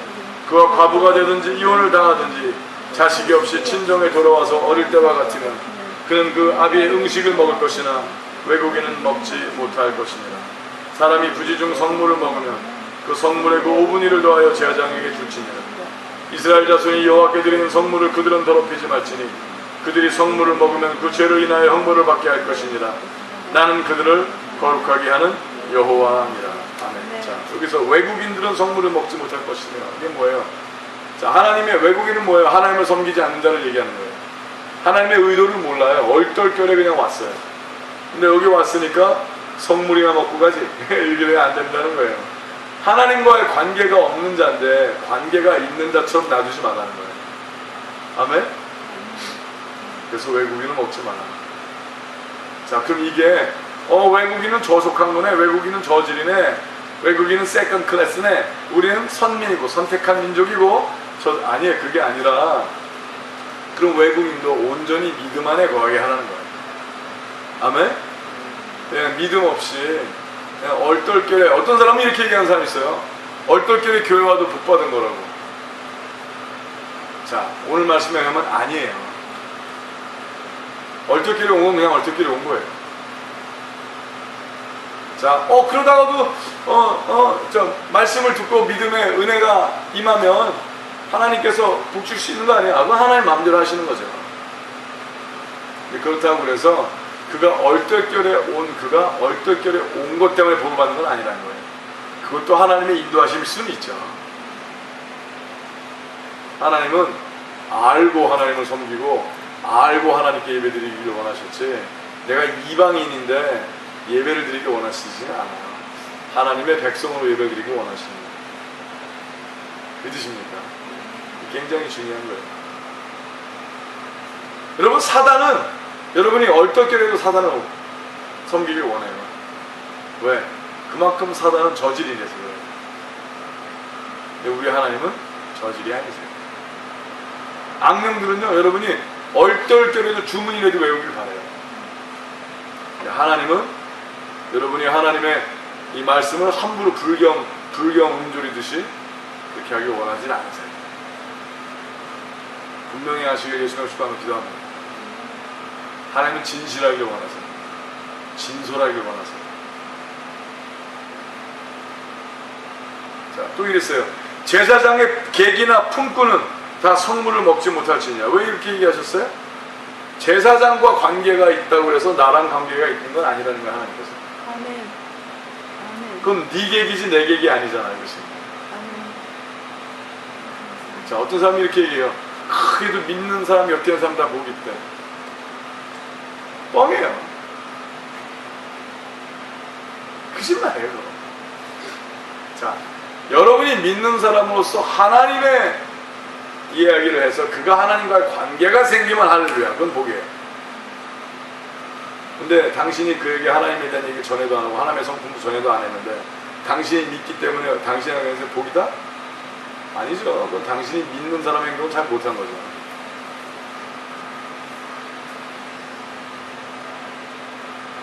그와 과부가 되든지 이혼을 당하든지 자식이 없이 친정에 돌아와서 어릴 때와 같으면 그는 그 아비의 음식을 먹을 것이나 외국인은 먹지 못할 것이니라. 사람이 부지 중 성물을 먹으면 그 성물에 그 5분의 1을 더하여 제사장에게 줄지니라. 이스라엘 자손이 여호와께 드리는 성물을 그들은 더럽히지 말지니 그들이 성물을 먹으면 그 죄로 인하여 형벌을 받게 할 것이니라. 나는 그들을 거룩하게 하는 여호와니라. 아멘. 자, 여기서 외국인들은 성물을 먹지 못할 것이며 이게 뭐예요? 자, 하나님의 외국인은 뭐예요? 하나님을 섬기지 않는 자를 얘기하는 거예요. 하나님의 의도를 몰라요. 얼떨결에 그냥 왔어요. 근데 여기 왔으니까 성물이나 먹고 가지. 이게 왜 안 된다는 거예요. 하나님과의 관계가 없는 자인데 관계가 있는 자처럼 놔두지 말라는 거예요. 아멘? 그래서 외국인은 먹지 마라. 자, 그럼 이게 외국인은 저속한 거네, 외국인은 저질이네, 외국인은 세컨드 클래스네, 우리는 선민이고 선택한 민족이고 아니에요. 그게 아니라 그럼 외국인도 온전히 믿음 안에 거하게 하라는 거예요. 아멘? 그냥 믿음 없이 그냥 얼떨결에, 어떤 사람은 이렇게 얘기하는 사람이 있어요. 얼떨결에 교회 와도 복 받은 거라고. 자, 오늘 말씀에 의하면 아니에요. 얼떨결에 온 건 그냥 얼떨결에 온 거예요. 자, 그러다가도 말씀을 듣고 믿음의 은혜가 임하면 하나님께서 복 줄 수 있는 거 아니에요? 그건 하나님 마음대로 하시는 거죠. 그렇다고 그래서 그가 얼떨결에 온 것 때문에 복을 받는 건 아니라는 거예요. 그것도 하나님의 인도하심일 수는 있죠. 하나님은 알고 하나님을 섬기고 알고 하나님께 예배드리기를 원하셨지, 내가 이방인인데 예배를 드리기 원하시지는 않아요. 하나님의 백성으로 예배드리기 원하십니다. 믿으십니까? 굉장히 중요한 거예요. 여러분, 사단은 여러분이 얼떨결에도 사단을 섬기길 원해요. 왜? 그만큼 사단은 저질이 돼서 그래요. 근데 우리 하나님은 저질이 아니세요. 악령들은요, 여러분이 얼떨결에도 주문이라도 외우길 바라요. 하나님은 여러분이 하나님의 이 말씀을 함부로 불경 음조리듯이 그렇게 하길 원하진 않으세요. 분명히 하시길 예수님 축복하며 기도합니다. 하나님은 진실하길 원하세요. 진솔하길 원하세요. 자, 또 이랬어요. 제사장의 객이나 품꾼은 다 성물을 먹지 못할지니라. 왜 이렇게 얘기하셨어요? 제사장과 관계가 있다고 해서 나랑 관계가 있는 건 아니라는 거예요, 하나님께서. 아멘. 아멘. 그건 네 객이지 내 객이 아니잖아요, 이것이. 아멘. 자, 어떤 사람이 이렇게 얘기해요. 크게도 믿는 사람, 엮이는 사람 다 복이 있대. 뻥이에요. 거짓말이에요. 자, 여러분이 믿는 사람으로서 하나님의 이야기를 해서 그가 하나님과의 관계가 생기면 할렐루야. 그건 복이에요. 근데 당신이 그에게 하나님에 대한 얘기를 전해도 안 하고 하나님의 성품도 전해도 안 했는데 당신이 믿기 때문에 당신에게 복이다? 아니죠. 그건 당신이 믿는 사람의 행동을 잘 못한 거죠.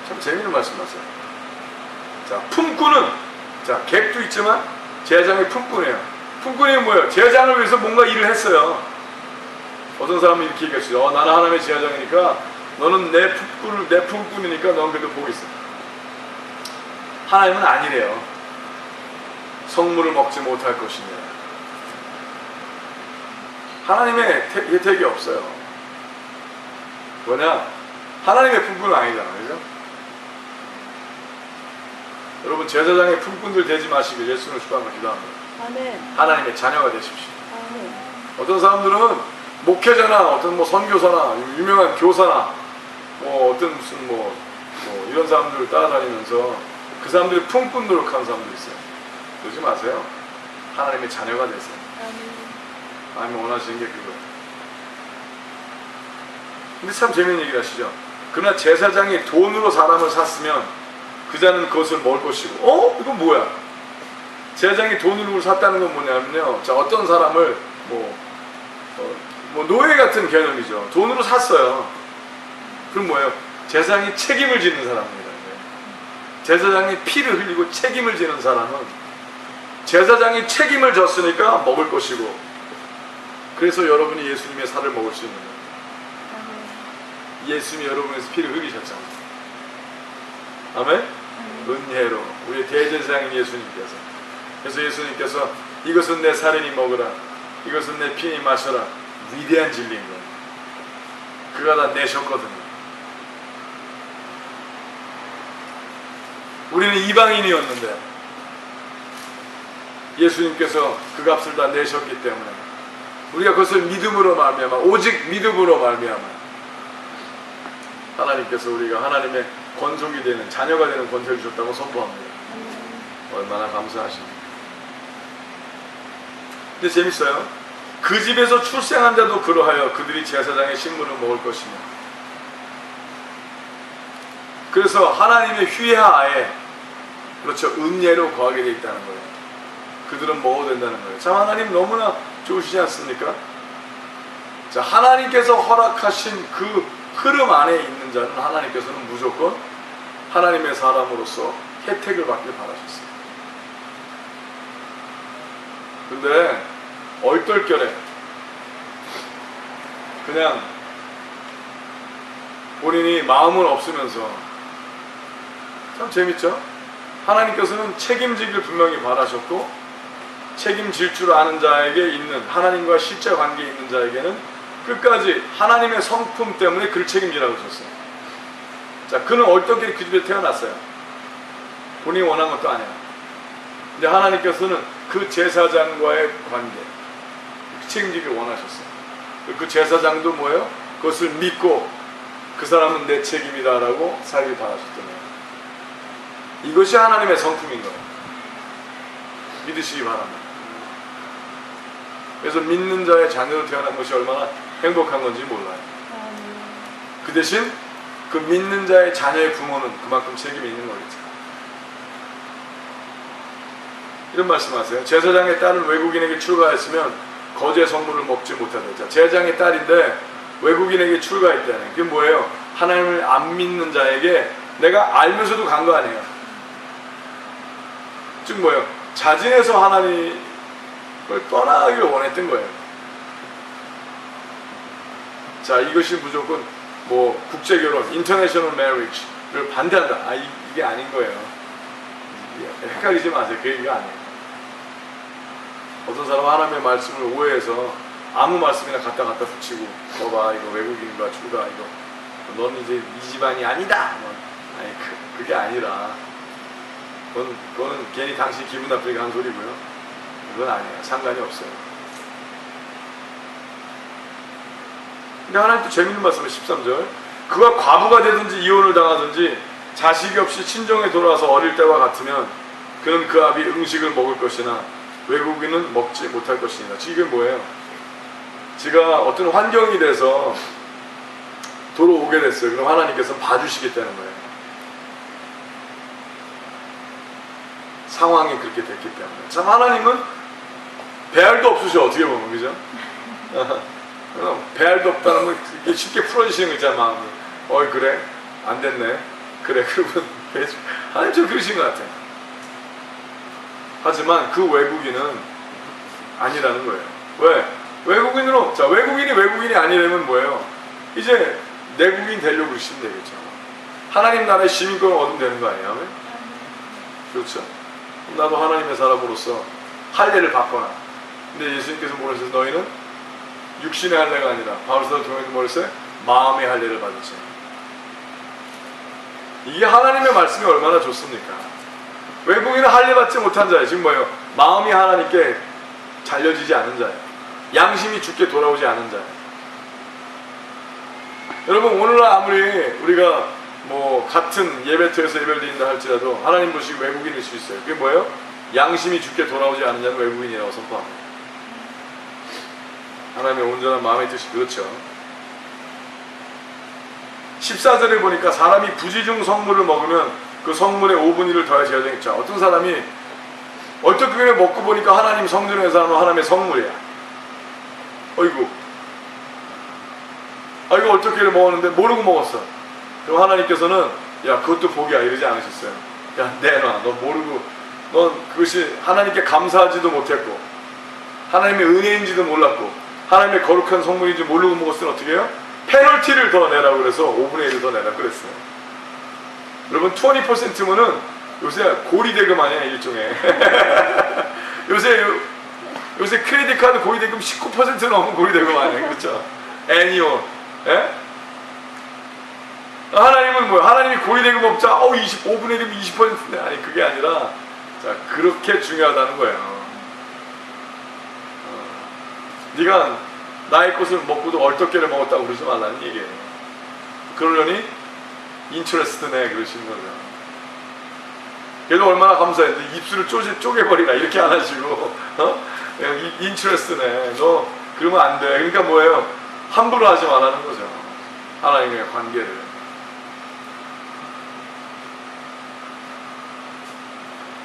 참 재미있는 말씀하세요. 자, 품꾼은, 자, 객도 있지만 제사장의 품꾼이에요. 품꾼이 뭐예요? 제사장을 위해서 뭔가 일을 했어요. 어떤 사람은 이렇게 얘기했어요. 나는 하나님의 제사장이니까 너는 내 품꾼이니까 너는 그래도 복이 있어. 하나님은 아니래요. 성물을 먹지 못할 것이냐. 하나님의 혜택이 없어요. 뭐냐? 하나님의 품꾼은 아니잖아요. 그죠? 여러분, 제사장의 품꾼들 되지 마시길 예수님을 축복하며 기도합니다. 아멘. 하나님의 자녀가 되십시오. 아멘. 어떤 사람들은 목회자나 어떤 뭐 선교사나 유명한 교사나 뭐 어떤 무슨 뭐 이런 사람들을 따라다니면서 그 사람들이 품꾼 노력하는 사람도 있어요. 그러지 마세요. 하나님의 자녀가 되세요. 아멘. 하나님 원하시는 게 그거예요. 근데 참 재밌는 얘기를 하시죠. 그러나 제사장이 돈으로 사람을 샀으면 그자는 그것을 먹을 것이고, 이건 뭐야? 제사장이 돈으로 샀다는 건 뭐냐면요. 자, 어떤 사람을 뭐 노예 같은 개념이죠. 돈으로 샀어요. 그럼 뭐예요? 제사장이 책임을 지는 사람입니다. 제사장이 피를 흘리고 책임을 지는 사람은 제사장이 책임을 졌으니까 먹을 것이고, 그래서 여러분이 예수님의 살을 먹을 수 있는 거예요. 예수님이 여러분에서 피를 흘리셨잖아요. 아멘? 은혜로 우리 대제사장인 예수님께서, 그래서 예수님께서 이것은 내 살이니 먹으라, 이것은 내 피니 마셔라, 위대한 진리인 거예요. 그가 다 내셨거든요. 우리는 이방인이었는데 예수님께서 그 값을 다 내셨기 때문에 우리가 그것을 믿음으로 말미암아, 오직 믿음으로 말미암아 하나님께서 우리가 하나님의 권속이 되는, 자녀가 되는 권세를 주셨다고 선포합니다. 얼마나 감사하십니까? 근데 재밌어요. 그 집에서 출생한 자도 그러하여 그들이 제사장의 식물을 먹을 것이며, 그래서 하나님의 휘하에, 그렇죠, 은혜로 거하게 되어 있다는 거예요. 그들은 먹어도 된다는 거예요. 참 하나님 너무나 좋으시지 않습니까? 자, 하나님께서 허락하신 그 흐름 안에 있는 자는 하나님께서는 무조건 하나님의 사람으로서 혜택을 받길 바라셨어요. 근데 얼떨결에 그냥 본인이 마음은 없으면서, 참 재밌죠? 하나님께서는 책임지길 분명히 바라셨고, 책임질 줄 아는 자에게 있는, 하나님과 실제 관계에 있는 자에게는 끝까지 하나님의 성품 때문에 그를 책임지라고 하셨어요. 자, 그는 어떻게 그 집에 태어났어요? 본인이 원한 것도 아니에요. 근데 하나님께서는 그 제사장과의 관계, 책임지길 원하셨어요. 그 제사장도 뭐예요? 그것을 믿고 그 사람은 내 책임이다라고 살길 바라셨던 거예요. 이것이 하나님의 성품인 거예요. 믿으시기 바랍니다. 그래서 믿는 자의 자녀로 태어난 것이 얼마나 행복한 건지 몰라요. 그 대신 그 믿는 자의 자녀의 부모는 그만큼 책임이 있는 거겠죠. 이런 말씀하세요. 제사장의 딸은 외국인에게 출가했으면 거제 성물을 먹지 못하다. 제사장의 딸인데 외국인에게 출가했다는 게 뭐예요? 하나님을 안 믿는 자에게 내가 알면서도 간 거 아니에요. 즉 뭐예요? 자진해서 하나님을 떠나기를 원했던 거예요. 자, 이것이 무조건 뭐 국제결혼, international marriage를 반대한다. 이게 아닌 거예요. 헷갈리지 마세요. 그 얘기가 아니에요. 어떤 사람은 하나님의 말씀을 오해해서 아무 말씀이나 갖다 붙이고, 봐, 이거 외국인과 주가 이거, 넌 이제 이 집안이 아니다. 아니, 그게 아니라, 그거는 괜히 당신 기분 나쁘게 한 소리고요. 그건 아니에요. 상관이 없어요. 근데 하나님 또 재밌는 말씀을 13절. 그가 과부가 되든지 이혼을 당하든지 자식이 없이 친정에 돌아와서 어릴 때와 같으면 그는 그 아비 음식을 먹을 것이나 외국인은 먹지 못할 것이니라. 지금 이게 뭐예요? 제가 어떤 환경이 돼서 돌아오게 됐어요. 그럼 하나님께서 봐주시겠다는 거예요. 상황이 그렇게 됐기 때문에. 참 하나님은 배알도 없으셔. 어떻게 보면 그죠? 배알도 없다는 건 이렇게 쉽게 풀어주시는 거 있잖아. 마음을. 어이 그래? 안 됐네. 그래. 그러면 하나님 좀 그러신 것 같아요. 하지만 그 외국인은 아니라는 거예요. 왜? 외국인으로, 자, 외국인이 아니라면 뭐예요? 이제 내국인 되려고 그러시면 되겠죠. 하나님 나라의 시민권을 얻으면 되는 거 아니에요? 그렇죠? 나도 하나님의 사람으로서 할례를 받거나, 근데 예수님께서 뭐랬어요? 너희는 육신의 할례가 아니라 바울사도 통해서 뭐랬어요? 마음의 할례를 받으세요. 이게 하나님의 말씀이 얼마나 좋습니까? 외국인은 할례 받지 못한 자예요. 지금 뭐예요? 마음이 하나님께 잘려지지 않은 자예요. 양심이 주께 돌아오지 않은 자예요. 여러분, 오늘날 아무리 우리가 뭐 같은 예배터에서 예배를 드린다 할지라도 하나님 보시기 외국인일 수 있어요. 그게 뭐예요? 양심이 주께 돌아오지 않은 자는 외국인이라고 선포합니다. 하나님의 온전한 마음의 뜻이 그렇죠. 14절에 보니까 사람이 부지중 성물을 먹으면 그 성물에 5분의 1을 더해 재야 되겠죠. 어떤 사람이 어떻게 먹고 보니까 하나님 성전에서 하는 하나님의 성물이야. 어이구, 이거 어떻게 먹었는데 모르고 먹었어. 그럼 하나님께서는 야, 그것도 복이야 이러지 않으셨어요. 야, 내놔. 너 모르고, 넌 그것이 하나님께 감사하지도 못했고 하나님의 은혜인지도 몰랐고 하나님의 거룩한 성물인지 모르고 먹었으면 어떻게 해요? 페널티를 더 내라고 그래서 5분의 1을 더 내라고 그랬어요. 여러분, 20%면은 요새 고리대금 아니야, 일종의. 요새 크레딧 카드 고리대금 19% 넘은 고리대금 아니에요. 그렇죠? 애니어. 예? 하나님은 뭐야? 하나님이 고리대금 없자 5분의 1이면 20%인데, 아니 그게 아니라, 자, 그렇게 중요하다는 거예요. 네가 나의 것을 먹고도 얼떨결에 먹었다고 그러지 말라는 얘기예요. 그러려니 인트레스트네 그러시는 거죠. 걔도 얼마나 감사했는데 입술을 쪼개버리라 이렇게 안 하시고, 그냥 인트레스트네. 너 그러면 안 돼. 그러니까 뭐예요? 함부로 하지 말라는 거죠. 하나님의 관계를.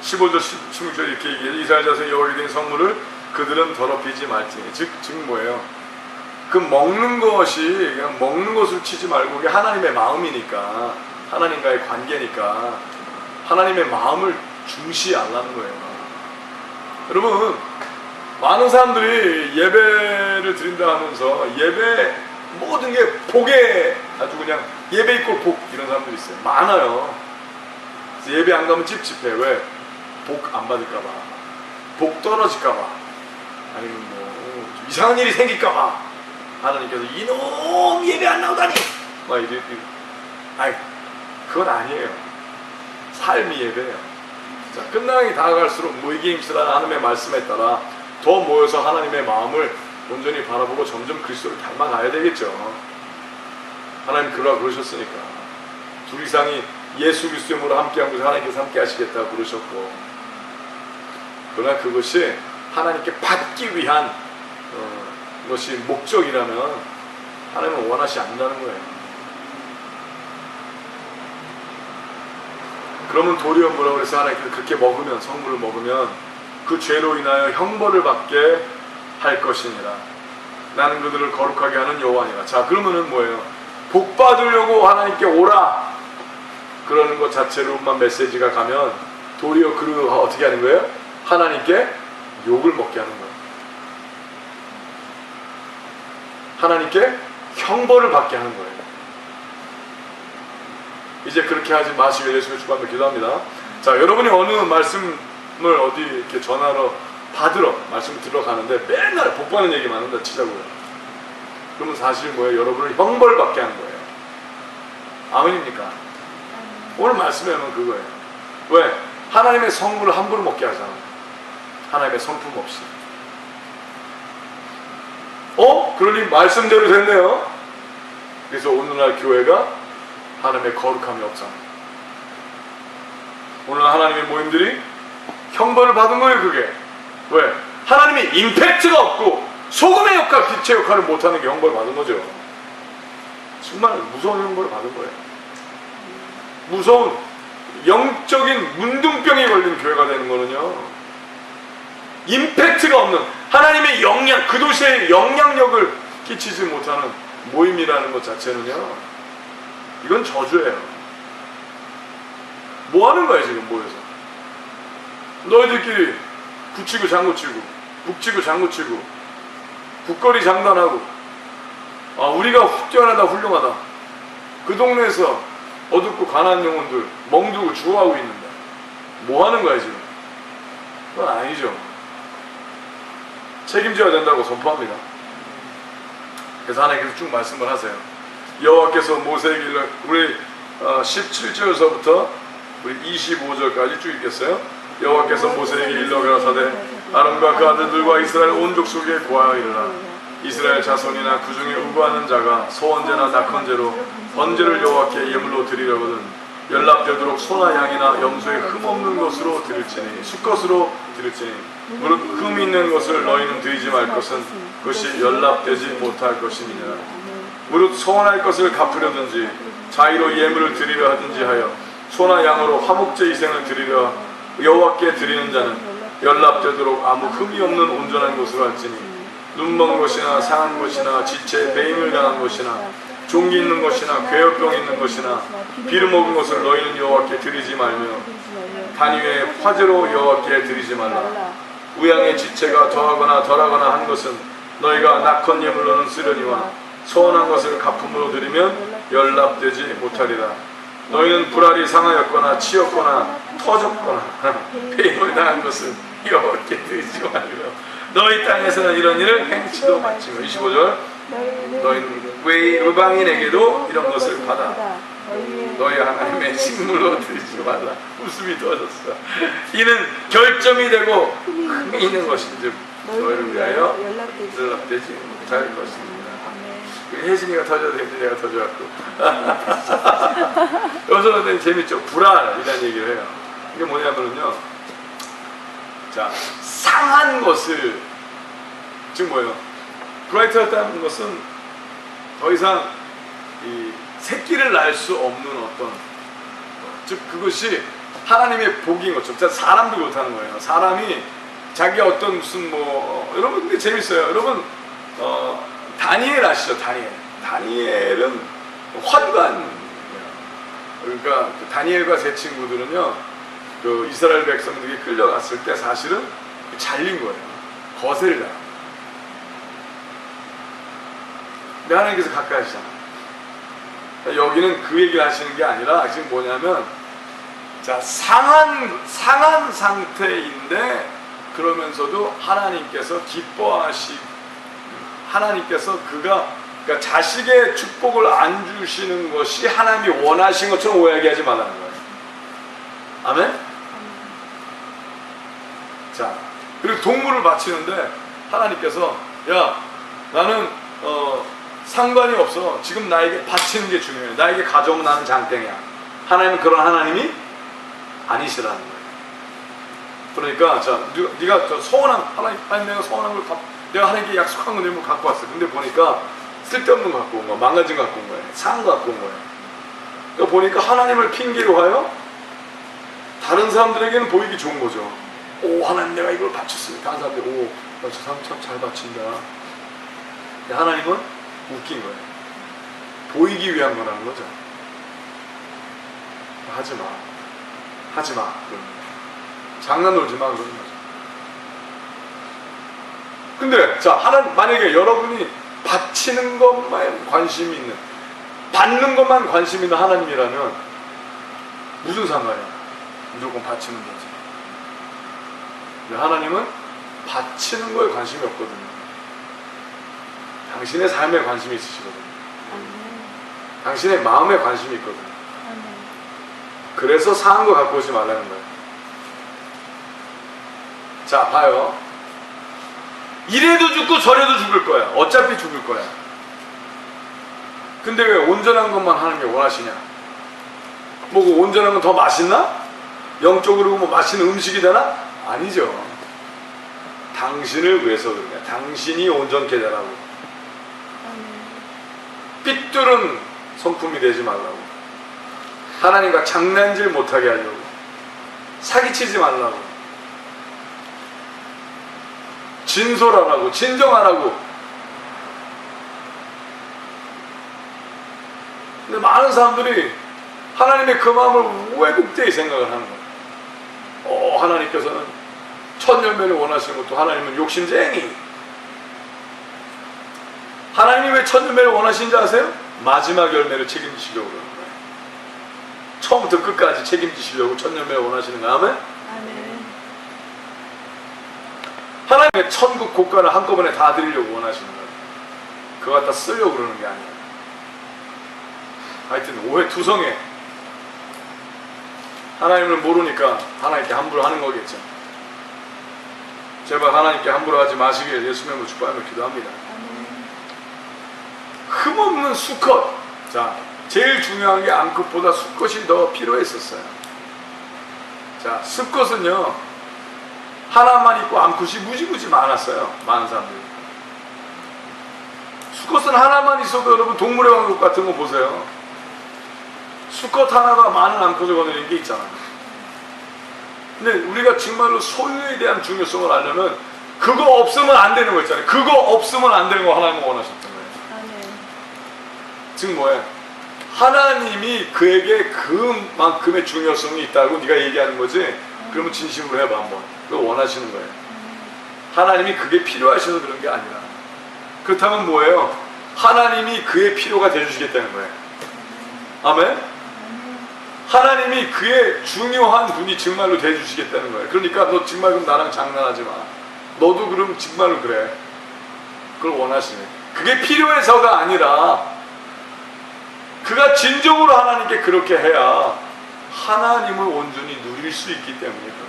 (15절) (16절) 이렇게 얘기해요. 이스라엘 자손이 여호와께 드린 성물을 그들은 더럽히지 말지니. 즉 뭐예요? 그 먹는 것이 그냥 먹는 것을 치지 말고 이게 하나님의 마음이니까, 하나님과의 관계니까 하나님의 마음을 중시하라는 거예요. 여러분, 많은 사람들이 예배를 드린다 하면서 예배 모든 게 복에 아주 그냥 예배 이꼴 복 이런 사람들이 있어요. 많아요. 그래서 예배 안 가면 찝찝해. 왜? 복 안 받을까봐, 복 떨어질까봐, 아니면 뭐 이상한 일이 생길까봐 하나님께서 이놈 예배 안 나오다니 막 이래. 아이, 그건 아니에요. 삶이 예배예요. 자, 끝나기 다가갈수록 모이게 힘쓰라는 하나님의 말씀에 따라 더 모여서 하나님의 마음을 온전히 바라보고 점점 그리스도를 닮아가야 되겠죠. 하나님 그러셨으니까. 둘 이상이 예수 그리스도의 이름으로 함께한 곳에 하나님께서 함께 하시겠다고 그러셨고, 그러나 그것이 하나님께 받기 위한 것이 목적이라면 하나님은 원하시 않는다는 거예요. 그러면 도리어 뭐라고 그래서 하나님께서 그렇게 먹으면, 성물을 먹으면 그 죄로 인하여 형벌을 받게 할 것이니라. 나는 그들을 거룩하게 하는 여호와니라. 자, 그러면은 뭐예요? 복 받으려고 하나님께 오라 그러는 것 자체로만 메시지가 가면 도리어 그를 어떻게 하는 거예요? 하나님께 욕을 먹게 하는 거예요. 하나님께 형벌을 받게 하는 거예요. 이제 그렇게 하지 마시고 예수님의 주관을 기도합니다. 자, 여러분이 어느 말씀을 어디 이렇게 전화로 받으러 말씀을 들어가는데 맨날 복받는 얘기만 한다 치자고요. 그러면 사실 뭐예요? 여러분을 형벌받게 하는 거예요. 아멘입니까? 오늘 말씀에는 그거예요. 왜? 하나님의 성물을 함부로 먹게 하잖아. 하나님의 성품 없이. 그러니 말씀대로 됐네요. 그래서 오늘날 교회가 하나님의 거룩함이 없잖아. 오늘 하나님의 모임들이 형벌을 받은 거예요. 그게 왜? 하나님의 임팩트가 없고 소금의 역할, 빛의 역할을 못하는 게 형벌을 받은 거죠. 정말 무서운 형벌을 받은 거예요. 무서운 영적인 문둥병이 걸린 교회가 되는 거는요, 임팩트가 없는 하나님의 영향, 그 도시에 영향력을 끼치지 못하는 모임이라는 것 자체는요, 이건 저주예요. 뭐 하는 거야 지금 모여서? 너희들끼리 붙이고 장구치고 북치고 장구치고 국거리 장단하고, 우리가 뛰어나다 훌륭하다, 그 동네에서 어둡고 가난한 영혼들 멍두고 죽어가고 있는데 뭐 하는 거야 지금? 그건 아니죠. 책임져야 된다고 선포합니다. 그래서 하나님께서 쭉 말씀을 하세요. 여호와께서 모세에게 일러, 우리 17절서부터 우리 25절까지 쭉 읽겠어요. 여호와께서 모세에게 일러 가라사대 아론과 그 아들들과 이스라엘 온 족속에 고하여 이르라. 이스라엘 자손이나 그 중에 우고하는 자가 소원제나 낙헌제로 번제를 여호와께 예물로 드리려거든 연락되도록 소나 양이나 염소의 흠없는 것으로 드릴지니 수컷으로 드릴지니 무릇 흠 있는 것을 너희는 드리지 말 것은 그것이 연락되지 못할 것이니라. 무릇 소원할 것을 갚으려든지 자의로 예물을 드리려 하든지 하여 소나 양으로 화목제 희생을 드리려 여호와께 드리는 자는 연락되도록 아무 흠이 없는 온전한 것으로 할지니 눈먼 것이나 상한 것이나 지체에 배임을 당한 것이나 종기 있는 것이나 괴혈병 있는 것이나 비름 먹은 것을 너희는 여호와께 드리지 말며 단위의 화제로 여호와께 드리지 말라. 우양의 지체가 더하거나 덜하거나 한 것은 너희가 낙헌 예물로는 쓰려니와 소원한 것을 갚음으로 드리면 연락되지 못하리라. 너희는 불알이 상하였거나 치였거나 터졌거나 배임을 당한 것은 여호와께 드리지 말며 너희 땅에서는 이런 일을 행치도 마치고. 25절 너희는 외방인에게도 이런 것을 받아 너희 하나님의 식물로 드리지 말라. 웃음이 터졌어. 이는 결점이 되고 흠이 있는 것인즉 너희를 위하여 연락되지 못할 것입니다. 혜진이가 터져도 혜진이가 터져갖고 여기서 재밌죠. 불알이라는 얘기를 해요. 이게 뭐냐면요, 자, 상한 것을, 지금 뭐예요? 브라이트하다는 것은 더 이상 이 새끼를 낳을 수 없는 어떤, 즉 그것이 하나님의 복인 것처럼. 자, 사람도 그렇다는 거예요. 사람이 자기 어떤 무슨 여러분 근데 재밌어요. 여러분 다니엘 아시죠? 다니엘은 환관, 그러니까 그 다니엘과 세 친구들은요, 그 이스라엘 백성들이 끌려갔을 때 사실은 잘린 거예요. 거세를 당한. 근데 하나님께서 가까이 하시잖아. 여기는 그 얘기를 하시는 게 아니라 지금 뭐냐면, 자, 상한 상태인데 그러면서도 하나님께서 하나님께서 그러니까 자식의 축복을 안 주시는 것이 하나님이 원하신 것처럼 오해하게 하지 말라는 거예요. 아멘? 자, 그리고 동물을 바치는데 하나님께서, 야, 나는 상관이 없어. 지금 나에게 바치는 게 중요해. 나에게 가져오면 나는 장땡이야. 하나님은 그런 하나님이 아니시라는 거예요. 그러니까, 자, 네가 하나님 내가 서운한 걸 내가 하나님께 약속한 거 갖고 왔어. 근데 보니까 쓸데없는 거 갖고 온 거야. 망가진 거 갖고 온 거야. 상한 거 갖고 온 거야. 그러니까 보니까 하나님을 핑계로 하여 다른 사람들에게는 보이기 좋은 거죠. 오, 하나님 내가 이걸 바쳤으니까. 다른 사람들이, 오, 저 사람 참 잘 바친다. 근데 하나님은 웃긴 거예요. 보이기 위한 거라는 거죠. 하지 마. 장난 놀지 마 그러는 거죠. 근데 자 만약에 여러분이 바치는 것만 관심이 있는, 받는 것만 관심 있는 하나님이라면 무슨 상관이야? 무조건 바치는 거지. 근데 하나님은 바치는 거에 관심이 없거든요. 당신의 삶에 관심이 있으시거든요. 당신의 마음에 관심이 있거든요. 그래서 상한 거 갖고 오지 말라는 거예요. 자, 봐요. 이래도 죽고 저래도 죽을 거야. 어차피 죽을 거야. 근데 왜 온전한 것만 하나님이 원하시냐? 뭐고 온전한 건 더 맛있나? 영적으로 뭐 맛있는 음식이 되나? 아니죠. 당신을 위해서 그런 거야. 당신이 온전케 되라고. 삐뚤은 성품이 되지 말라고. 하나님과 장난질 못하게 하려고. 사기치지 말라고. 진솔하라고. 진정하라고. 근데 많은 사람들이 하나님의 그 마음을 왜곡되게 생각을 하는 거예요. 하나님께서는 첫 열매를 원하시는 것도 하나님은 욕심쟁이. 하나님이 왜 첫 열매를 원하시는지 아세요? 마지막 열매를 책임지시려고 그러는 거예요. 처음부터 끝까지 책임지시려고 첫 열매를 원하시는 거예요. 아멘? 하나님의 천국 국가를 한꺼번에 다 드리려고 원하시는 거예요. 그거 갖다 쓰려고 그러는 게 아니에요. 하여튼 오해투성해. 하나님을 모르니까 하나님께 함부로 하는 거겠죠. 제발 하나님께 함부로 하지 마시길 예수 이름으로 축복하며 기도합니다. 흠없는 수컷. 자, 제일 중요한 게 암컷보다 수컷이 더 필요했었어요. 자, 수컷은요 하나만 있고 암컷이 무지무지 많았어요. 많은 사람들이. 수컷은 하나만 있어도 여러분 동물의 왕국 같은 거 보세요. 수컷 하나가 많은 암컷을 거느리는 게 있잖아요. 근데 우리가 정말로 소유에 대한 중요성을 알려면 그거 없으면 안 되는 거 있잖아요. 그거 없으면 안 되는 거 하나님은 원하셨던 거예요. 즉 뭐예요? 하나님이 그에게 그만큼의 중요성이 있다고 네가 얘기하는 거지. 그러면 진심으로 해봐 한번. 그거 원하시는 거예요. 하나님이 그게 필요하셔서 그런 게 아니라. 그렇다면 뭐예요? 하나님이 그의 필요가 되주시겠다는 거예요. 아멘? 하나님이 그의 중요한 분이 정말로 되주시겠다는 거예요. 그러니까 너 정말 그럼 나랑 장난하지 마. 너도 그럼 정말로 그래. 그걸 원하시네. 그게 필요해서가 아니라 그가 진정으로 하나님께 그렇게 해야 하나님을 온전히 누릴 수 있기 때문에 그래요.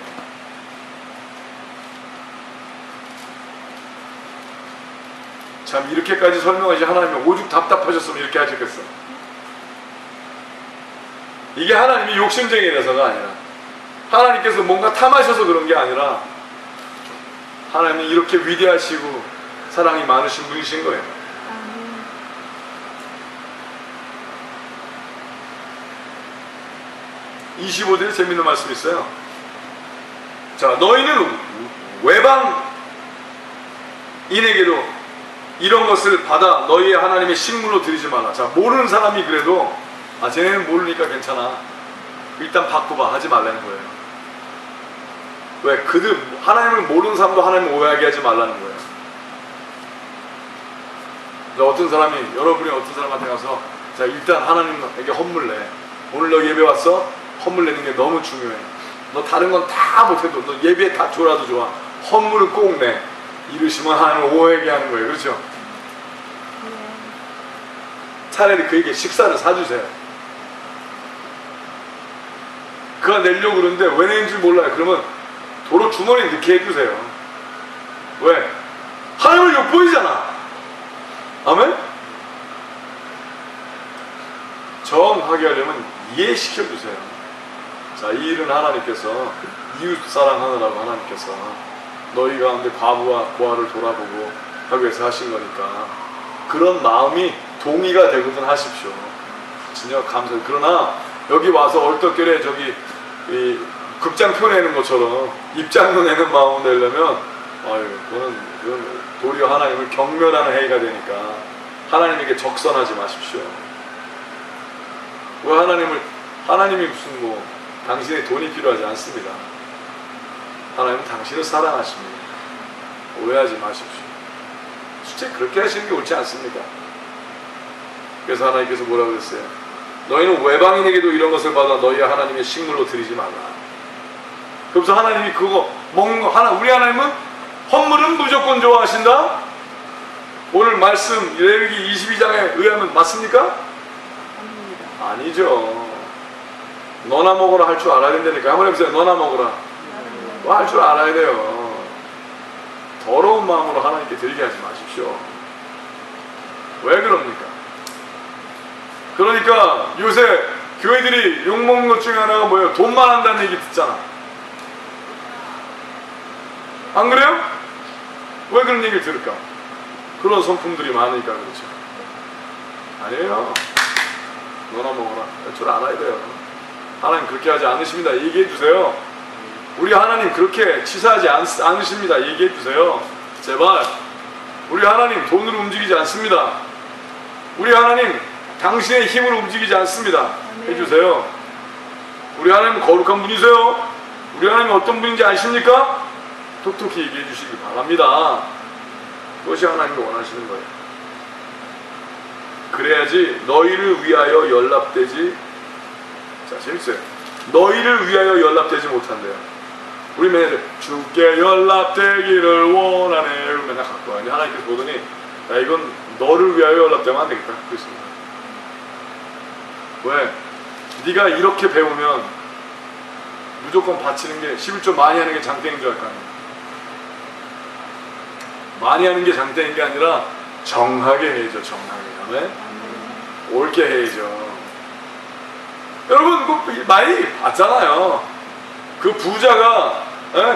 참 이렇게까지 설명하신 하나님이 오죽 답답하셨으면 이렇게 하셨겠어. 이게 하나님이 욕심쟁이라서가 아니라 하나님께서 뭔가 탐하셔서 그런 게 아니라 하나님이 이렇게 위대하시고 사랑이 많으신 분이신 거예요. 25절에 재밌는 말씀이 있어요. 자, 너희는 외방인에게도 이런 것을 받아 너희의 하나님의 식물로 드리지 말라. 자, 모르는 사람이 그래도 쟤네는 모르니까 괜찮아. 일단 바꿔봐. 하지 말라는 거예요. 왜? 그들 하나님을 모르는 사람도 하나님을 오해하게 하지 말라는 거예요. 어떤 사람이 여러분이 어떤 사람한테 가서 자, 일단 하나님에게 헌물 내. 오늘 너 예배 왔어? 헌물 내는 게 너무 중요해. 너 다른 건 다 못해도 너 예배에 다 줘라도 좋아. 헌물을 꼭 내. 이러시면 하나님을 오해하게 하는 거예요. 그렇죠? 차라리 그에게 식사를 사주세요. 그가 내려고 그러는데 왜 내는 줄 몰라요. 그러면 도로 주머니에 넣게 해주세요. 왜? 하나님을 욕보이잖아. 아멘? 정하게 하려면 이해시켜주세요. 자, 이 일은 하나님께서 이웃 사랑하느라고 하나님께서 너희 가운데 과부와 고아를 돌아보고 하기 위해서 하신 거니까 그런 마음이 동의가 되거든 하십시오. 진짜 감사해요. 그러나 여기 와서 얼떨결에 저기 이 극장표 내는 것처럼 입장료 내는 마음을 내려면 그건 도리어 하나님을 경멸하는 행위가 되니까 하나님에게 적선하지 마십시오. 왜 하나님이 무슨 당신의 돈이 필요하지 않습니다. 하나님은 당신을 사랑하십니다. 오해하지 마십시오. 실제 그렇게 하시는 게 옳지 않습니까? 그래서 하나님께서 뭐라고 그랬어요? 너희는 외방인에게도 이런 것을 받아 너희 하나님의 식물로 드리지 말라. 그래서 하나님이 그거 먹는 거 우리 하나님은 헌물은 무조건 좋아하신다? 오늘 말씀 레위기 22장에 의하면 맞습니까? 아니죠. 너나 먹어라 할 줄 알아야 된다니까. 한번 해보세요. 너나 먹어라. 할 줄 알아야 돼요. 더러운 마음으로 하나님께 드리게 하지 마십시오. 왜 그럽니까? 그러니까 요새 교회들이 욕먹는 것 중에 하나가 뭐예요? 돈만 한다는 얘기 듣잖아. 안 그래요? 왜 그런 얘기를 들을까? 그런 성품들이 많으니까 그렇죠. 아니에요. 너나 먹어라. 할 줄 알아야 돼요. 하나님 그렇게 하지 않으십니다. 얘기해 주세요. 우리 하나님 그렇게 치사하지 않으십니다. 얘기해 주세요. 제발. 우리 하나님 돈으로 움직이지 않습니다. 우리 하나님 당신의 힘으로 움직이지 않습니다. 해주세요. 우리 하나님 거룩한 분이세요. 우리 하나님 어떤 분인지 아십니까? 톡톡히 얘기해 주시기 바랍니다. 그것이 하나님이 원하시는 거예요. 그래야지 너희를 위하여 연락되지, 자 재밌어요. 너희를 위하여 연락되지 못한대요. 우리 맨날 주께 연락되기를 원하네 이러고 맨날 갖고 와요. 하나님께서 보더니 야 이건 너를 위하여 연락되면 안 되겠다 그랬습니다. 왜? 네가 이렇게 배우면 무조건 바치는 게 11조 많이 하는 게 장땡인 줄 알 거 아니야. 많이 하는 게 장땡인 게 아니라 정하게 해야죠. 정하게. 옳게 해야죠. 여러분 그 많이 봤잖아요. 그 부자가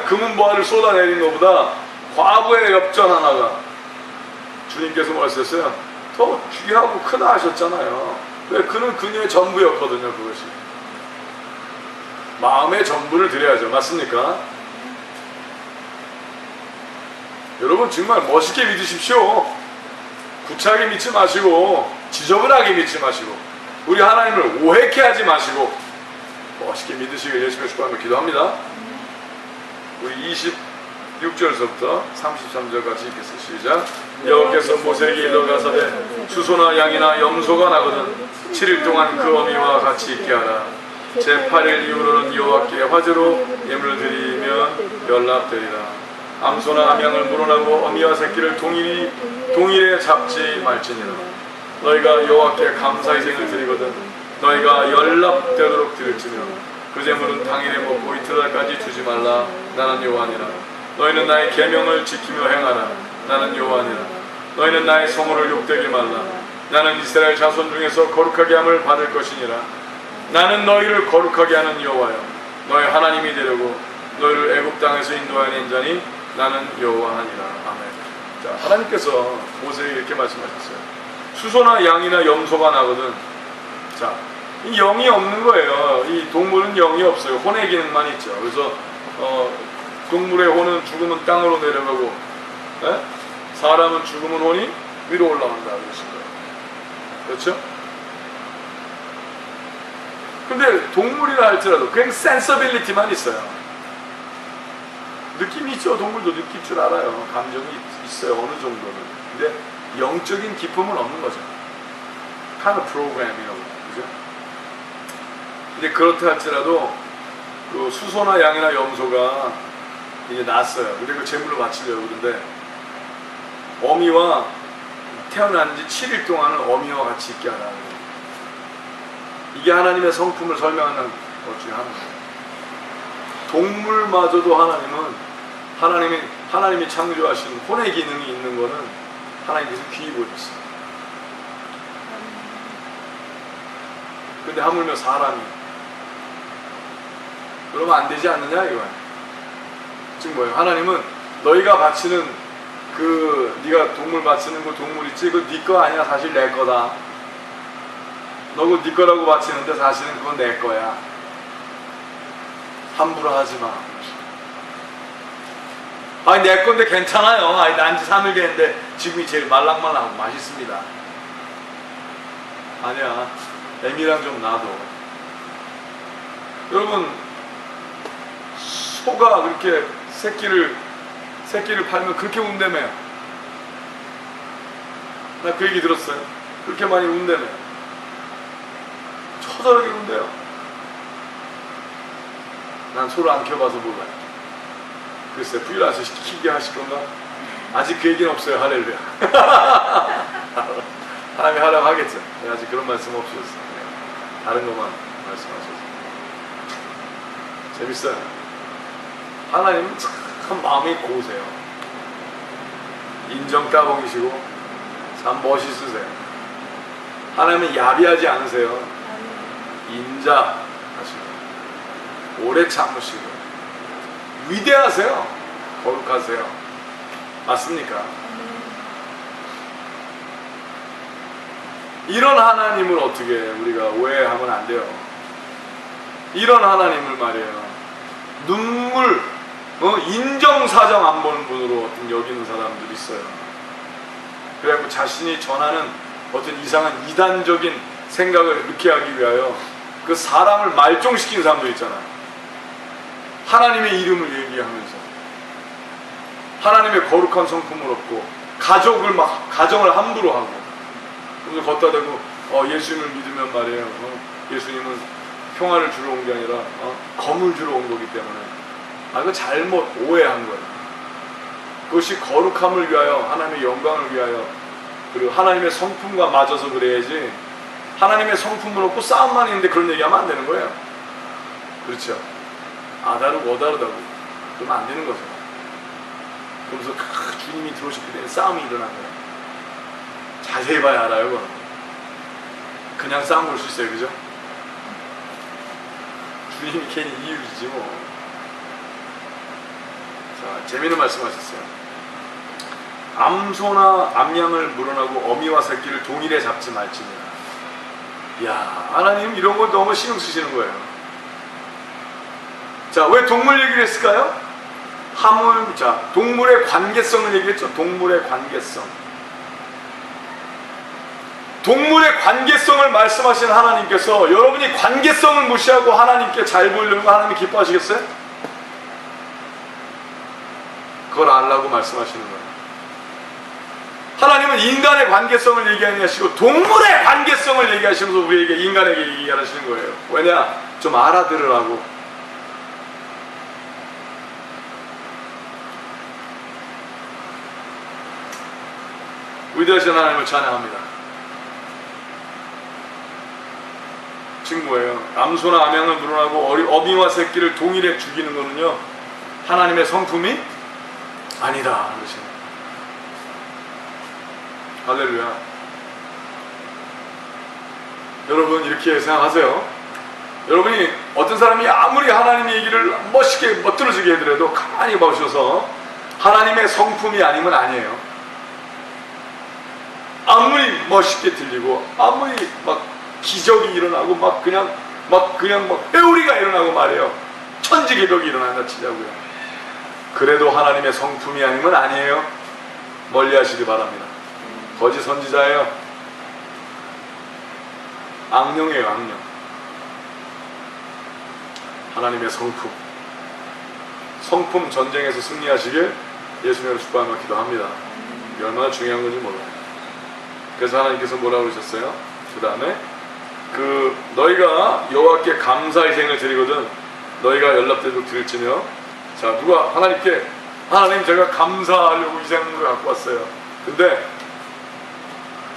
금은보화를 쏟아내린 것보다 과부의 엽전 하나가 주님께서 말씀하셨어요. 더 귀하고 크다 하셨잖아요. 왜? 그는 그녀의 전부였거든요. 그것이 마음의 전부를 드려야죠. 맞습니까? 여러분 정말 멋있게 믿으십시오. 구차하게 믿지 마시고 지저분하게 믿지 마시고 우리 하나님을 오해케 하지 마시고 멋있게 믿으시길 예수님의 축복하며 기도합니다. 우리 26절서부터 33절 같이 읽겠습니다. 시작. 여호와께서 모세에게 일러 가사대 수소나 양이나 염소가 나거든 7일 동안 그 어미와 같이 있게 하라. 제8일 이후로는 여호와께 화제로 예물을 드리면 연락되리라. 암소나 암양을 물어나고 어미와 새끼를 동일에 잡지 말지니라. 너희가 여호와께 감사의 생을 드리거든 너희가 연락되도록 드릴지며 그 제물은 당일에 먹고 이튿날까지 주지 말라. 나는 여호와니라. 너희는 나의 계명을 지키며 행하라. 나는 여호와니라. 너희는 나의 성호를 욕되게 말라. 나는 이스라엘 자손 중에서 거룩하게 함을 받을 것이니라. 나는 너희를 거룩하게 하는 여호와여 너희 하나님이 되려고 너희를 애굽 땅에서 인도하는 자니 나는 여호와니라. 아멘. 자, 하나님께서 모세에게 이렇게 말씀하셨어요. 수소나 양이나 염소가 나거든. 자, 이 영이 없는 거예요. 이 동물은 영이 없어요. 혼의 기능만 있죠. 그래서 동물의 혼은 죽으면 땅으로 내려가고, 사람은 죽으면 혼이 위로 올라간다 그러신 거예요. 그렇죠? 근데 동물이라 할지라도 그냥 센서빌리티만 있어요. 느낌이 있죠. 동물도 느낄 줄 알아요. 감정이 있어요. 어느 정도는. 근데 영적인 기품은 없는 거죠. kind of program이라고. 그죠? 근데 그렇다 할지라도 그 수소나 양이나 염소가 이제 났어요. 근데 그 제물로 바치려고 그러는데 어미와 태어난 지 7일 동안은 어미와 같이 있게 하라. 이게 하나님의 성품을 설명하는 것 중에 하나입니다. 동물마저도 하나님이 창조하신 혼의 기능이 있는 거는 하나님께서 귀히 보셨어요. 근데 하물며 사람이 그러면 안 되지 않느냐 이거야. 지금 뭐예요? 하나님은 너희가 바치는 네가 동물 바치는 그 동물 있지? 그거 네 거 아니야. 사실 내 거다. 너 그거 네 거라고 바치는데 사실은 그건 내 거야. 함부로 하지 마. 아니 내 건데 괜찮아요. 아니 난지 3일 됐는데 지금이 제일 말랑말랑하고 맛있습니다. 아니야. 애미랑 좀 놔둬. 여러분 소가 그렇게 새끼를 팔면 그렇게 운다며. 나 그 얘기 들었어요. 그렇게 많이 운다며. 처절하게 운대요. 난 소를 안 키워봐서 몰라요. 글쎄 프리랜서 시키게 하실 건가? 아직 그 얘기는 없어요. 할렐루야. 하나님이 하라고 하겠죠. 아직 그런 말씀 없으셨어요. 다른 것만 말씀하셨어요. 재밌어요. 하나님은 참 마음이 고우세요. 인정 따봉이시고 참 멋있으세요. 하나님은 야비하지 않으세요. 인자하시고 오래 참으시고 위대하세요. 거룩하세요. 맞습니까? 이런 하나님을 어떻게 우리가 오해하면 안 돼요. 이런 하나님을 말이에요. 눈물, 인정사정 안 보는 분으로 어떤 여기는 사람들이 있어요. 그래갖고 자신이 전하는 어떤 이상한 이단적인 생각을 이렇게 하기 위하여 그 사람을 말종시키는 사람도 있잖아요. 하나님의 이름을 얘기하면서 하나님의 거룩한 성품을 얻고 가정을 함부로 하고 그래서 걷다 대고 예수님을 믿으면 말이에요. 예수님은 평화를 주러 온 게 아니라 검을 주러 온 거기 때문에 그거 잘못 오해한 거예요. 그것이 거룩함을 위하여 하나님의 영광을 위하여 그리고 하나님의 성품과 맞아서 그래야지 하나님의 성품을 얻고 싸움만 있는데 그런 얘기하면 안 되는 거예요. 그렇죠? 아다르고 어다르다고 그러면 안 되는 거죠. 그러면서 주님이 들어오실 때 싸움이 일어난 거예요. 자세히 봐야 알아요. 그건. 그냥 싸움 볼 수 있어요. 그죠? 주님이 괜히 이유를 주지 뭐. 자, 재미있는 말씀 하셨어요. 암소나 암양을 물어나고 어미와 새끼를 동일에 잡지 말지니라. 이야, 하나님 이런 걸 너무 신경 쓰시는 거예요. 자, 왜 동물 얘기를 했을까요? 자, 동물의 관계성을 얘기했죠. 동물의 관계성. 동물의 관계성을 말씀하신 하나님께서 여러분이 관계성을 무시하고 하나님께 잘 보이려는 거 하나님이 기뻐하시겠어요? 그걸 알라고 말씀하시는 거예요. 하나님은 인간의 관계성을 얘기하시고 동물의 관계성을 얘기하시면서 우리에게 인간에게 얘기하시는 거예요. 왜냐? 좀 알아들으라고. 위대하신 하나님을 찬양합니다. 지금 뭐예요? 암소나 암양을 물어나고 어미와 새끼를 동일에 죽이는 거는요, 하나님의 성품이 아니다. 그러시네요. 할렐루야. 여러분 이렇게 생각하세요. 여러분이 어떤 사람이 아무리 하나님 얘기를 멋있게 멋들어지게 해더라도 가만히 보셔서 하나님의 성품이 아니면 아니에요. 아무리 멋있게 들리고 아무리 막 기적이 일어나고 막 그냥 회오리가 일어나고 말이에요. 천지개벽이 일어난다 치자고요. 그래도 하나님의 성품이 아니면 아니에요. 멀리 하시기 바랍니다. 거짓 선지자예요. 악령이에요. 악령. 하나님의 성품 전쟁에서 승리하시길 예수님으로 축복하며 기도합니다. 이게 얼마나 중요한 건지 몰라요. 그래서 하나님께서 뭐라고 그러셨어요? 그 다음에 너희가 여호와께 감사의 생을 드리거든 너희가 연락되도록 드릴지며. 자, 누가 하나님께 하나님 제가 감사하려고 이 생을 갖고 왔어요. 근데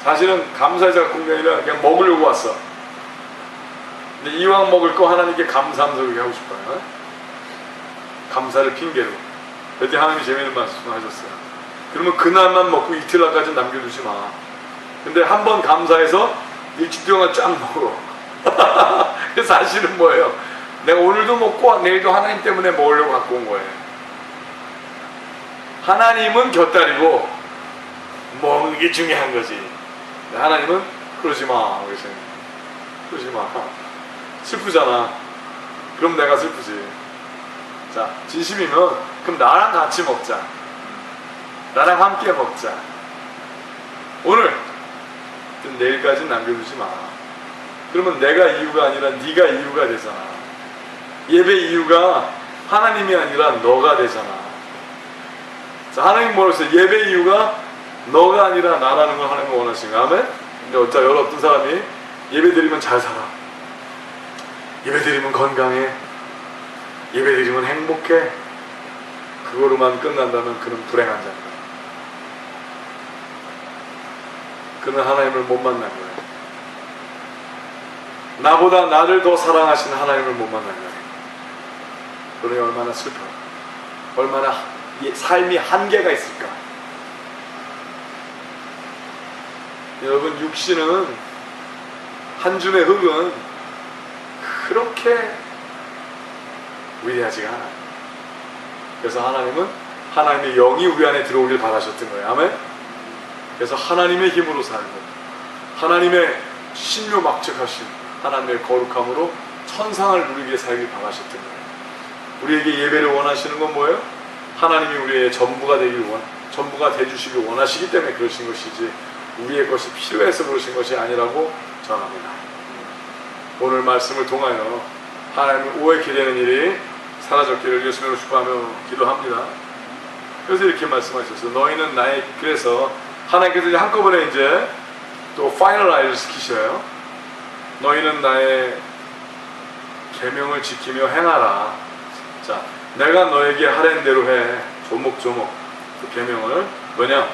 사실은 감사해서 갖고 온 게 아니라 그냥 먹으려고 왔어. 근데 이왕 먹을 거 하나님께 감사하면서 그렇게 하고 싶어요. 감사를 핑계로. 그때 하나님이 재미있는 말씀을 하셨어요. 그러면 그날만 먹고 이틀날까지 남겨두지 마. 근데 한 번 감사해서 일주일 동안 쫙 먹어. 그래서 사실은 뭐예요? 내가 오늘도 먹고 내일도 하나님 때문에 먹으려고 갖고 온 거예요. 하나님은 곁다리고 먹는 게 중요한 거지. 하나님은 그러지 마. 그러지 마. 슬프잖아. 그럼 내가 슬프지. 자, 진심이면 그럼 나랑 같이 먹자. 나랑 함께 먹자. 오늘 내일까지 남겨두지 마. 그러면 내가 이유가 아니라 네가 이유가 되잖아. 예배 이유가 하나님이 아니라 너가 되잖아. 자, 하나님 뭐라고 했어요? 예배 이유가 너가 아니라 나라는 걸 하나님이 원하시는 거야. 아멘? 근데 자, 여러 어떤 사람이 예배 드리면 잘 살아, 예배 드리면 건강해, 예배 드리면 행복해, 그거로만 끝난다면 그는 불행한 자입니다. 그는 하나님을 못 만난 거예요. 나보다 나를 더 사랑하시는 하나님을 못 만난 거예요. 그러니 얼마나 슬퍼, 얼마나 삶이 한계가 있을까. 여러분, 육신은, 한 줌의 흙은 그렇게 위대하지가 않아요. 그래서 하나님은 하나님의 영이 우리 안에 들어오길 바라셨던 거예요. 아멘? 그래서 하나님의 힘으로 살고 하나님의 신묘막측하신 하나님의 거룩함으로 천상을 누리게 살길 바라셨던 거예요. 우리에게 예배를 원하시는 건 뭐예요? 하나님이 우리의 전부가 전부가 되주시길 원하시기 때문에 그러신 것이지 우리의 것이 필요해서 그러신 것이 아니라고 전합니다. 오늘 말씀을 통하여 하나님을 오해케 되는 일이 사라졌기를 예수님으로 축복하며 기도합니다. 그래서 이렇게 말씀하셨어요. 너희는 나의, 그래서 하나님께서 이제 한꺼번에 이제 또 파이널라이즈 시키셔요. 너희는 나의 계명을 지키며 행하라. 자, 내가 너에게 하라는 대로 해. 조목조목 그 계명을. 왜냐?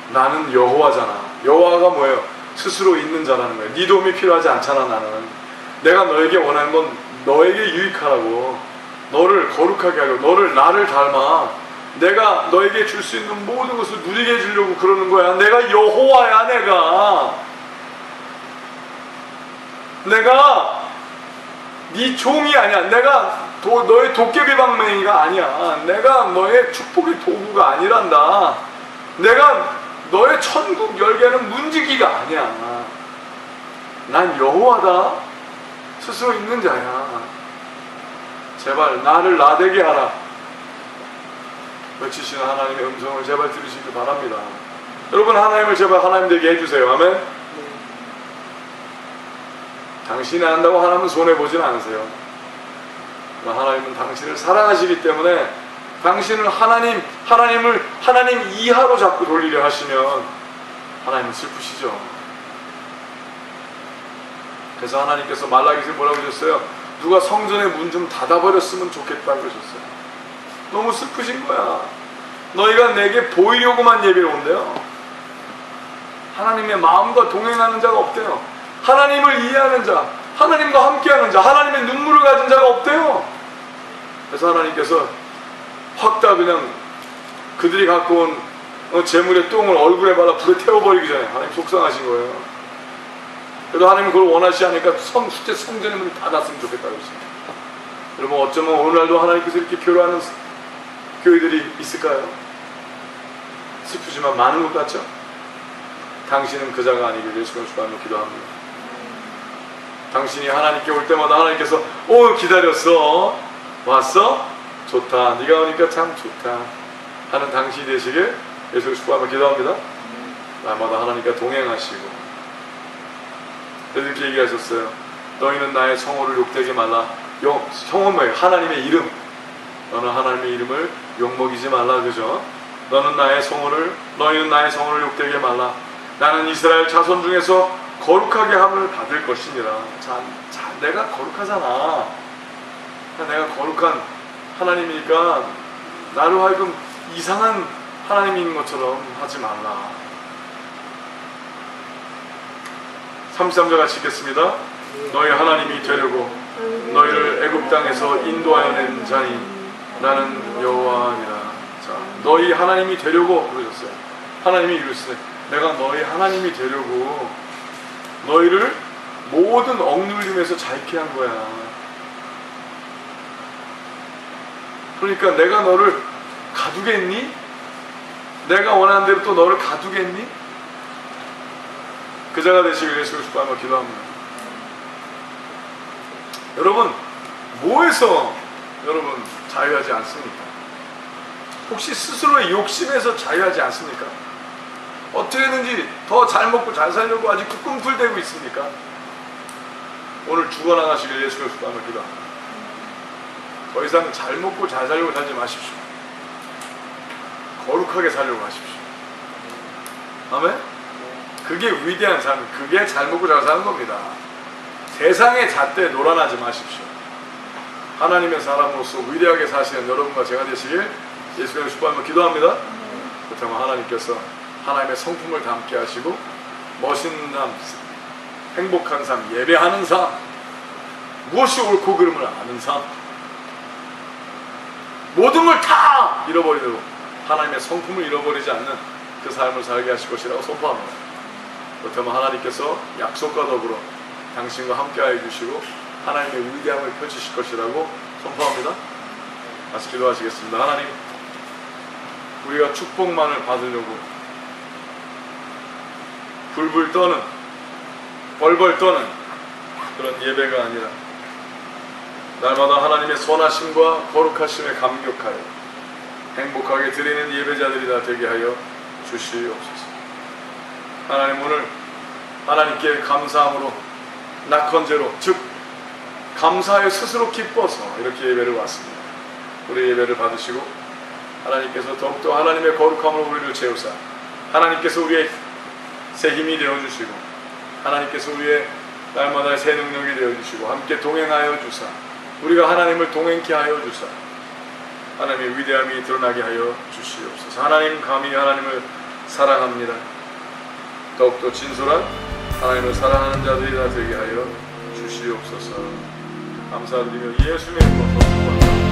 나는 여호와잖아. 여호와가 뭐예요? 스스로 있는 자라는 거예요. 네 도움이 필요하지 않잖아. 나는 내가 너에게 원하는 건 너에게 유익하라고, 너를 거룩하게 하려고, 나를 닮아. 내가 너에게 줄 수 있는 모든 것을 누리게 해주려고 그러는 거야. 내가 여호와야. 내가 네 종이 아니야. 내가 너의 도깨비방맹이가 아니야. 내가 너의 축복의 도구가 아니란다. 내가 너의 천국 열개는 문지기가 아니야. 난 여호와다. 스스로 있는 자야. 제발 나를 나되게 하라. 외치시는 하나님의 음성을 제발 들으시길 바랍니다. 여러분, 하나님을 제발 하나님 되게 해주세요. 아멘. 당신이 한다고 하나님은 손해보진 않으세요. 하나님은 당신을 사랑하시기 때문에 당신을 하나님 이하로 자꾸 돌리려 하시면 하나님은 슬프시죠. 그래서 하나님께서 말라기서 뭐라고 하셨어요? 누가 성전의 문 좀 닫아버렸으면 좋겠다고 그러셨어요. 너무 슬프신 거야. 너희가 내게 보이려고만 예배를 온대요. 하나님의 마음과 동행하는 자가 없대요. 하나님을 이해하는 자, 하나님과 함께하는 자, 하나님의 눈물을 가진 자가 없대요. 그래서 하나님께서 확 다 그냥 그들이 갖고 온 재물의 똥을 얼굴에 발라 불에 태워버리기 전에 하나님 속상하신 거예요. 그래도 하나님은 그걸 원하시지 않으니까 숙제 성전의 문을 닫았으면 좋겠다고 했습니다. 여러분, 어쩌면 오늘날도 하나님께서 이렇게 교류하는 교회들이 있을까요? 슬프지만 많은 것 같죠? 당신은 그 자가 아니길 예수님을 축복하며 기도합니다. 당신이 하나님께 올 때마다 하나님께서 기다렸어, 왔어? 좋다, 네가 오니까 참 좋다 하는 당신이 되시길 예수님을 축복하며 기도합니다. 날마다 하나님과 동행하시고, 그래서 이렇게 얘기하셨어요. 너희는 나의 성호를 욕되게 말라. 성호는 뭐예요? 하나님의 이름. 너는 하나님의 이름을 욕먹이지 말라. 그죠? 너희는 나의 성호를 욕되게 말라. 나는 이스라엘 자손 중에서 거룩하게 함을 받을 것이니라. 내가 거룩하잖아. 내가 거룩한 하나님이니까 나로 하여금 이상한 하나님인 것처럼 하지 말라. 33절 같이 읽겠습니다. 너희 하나님이 되려고 너희를 애굽 땅에서 인도하여 낸 자니 나는 여호와니라. 자, 너희 하나님이 되려고 그러셨어요. 하나님이 이루시네. 내가 너희 하나님이 되려고 너희를 모든 억눌림에서 자유케 한 거야. 그러니까 내가 너를 가두겠니? 내가 원하는 대로 또 너를 가두겠니? 그 자가 되시길 예수를 축복하며 기도합니다. 여러분, 뭐에서 여러분 자유하지 않습니까? 혹시 스스로의 욕심에서 자유하지 않습니까? 어떻게든지 더 잘 먹고 잘 살려고 아직도 꿈틀대고 있습니까? 오늘 죽어나가시길 예수를 축복하며 기도합니다. 더 이상 잘 먹고 잘 살려고 살지 마십시오. 거룩하게 살려고 하십시오. 아멘? 그게 위대한 삶, 그게 잘 먹고 잘 사는 겁니다. 세상의 잣대에 놀아나지 마십시오. 하나님의 사람으로서 위대하게 사시는 여러분과 제가 되시길 예수님의 축복하며 기도합니다. 그렇다면 하나님께서 하나님의 성품을 담게 하시고 멋있는 삶, 행복한 삶, 예배하는 삶, 무엇이 옳고 그름을 아는 삶, 모든 걸 다 잃어버리도록 하나님의 성품을 잃어버리지 않는 그 삶을 살게 하실 것이라고 선포합니다. 그렇다면 하나님께서 약속과 더불어 당신과 함께하여 주시고 하나님의 위대함을 펼치실 것이라고 선포합니다. 같이 기도하시겠습니다. 하나님, 우리가 축복만을 받으려고 불불 떠는, 벌벌 떠는 그런 예배가 아니라 날마다 하나님의 선하심과 거룩하심에 감격하여 행복하게 드리는 예배자들이 다 되게 하여 주시옵소서. 하나님, 오늘 하나님께 감사함으로 낙헌제로, 즉 감사하여 스스로 기뻐서 이렇게 예배를 왔습니다. 우리 예배를 받으시고 하나님께서 더욱더 하나님의 거룩함으로 우리를 채우사 하나님께서 우리의 새 힘이 되어주시고 하나님께서 우리의 날마다 새 능력이 되어주시고 함께 동행하여 주사 우리가 하나님을 동행케 하여 주사 하나님의 위대함이 드러나게 하여 주시옵소서. 하나님, 감히 하나님을 사랑합니다. 더욱더 진솔한 하나님을 사랑하는 자들이 다 되게 하여 주시옵소서. 감사드리며 예수님의 이름으로 기도합니다.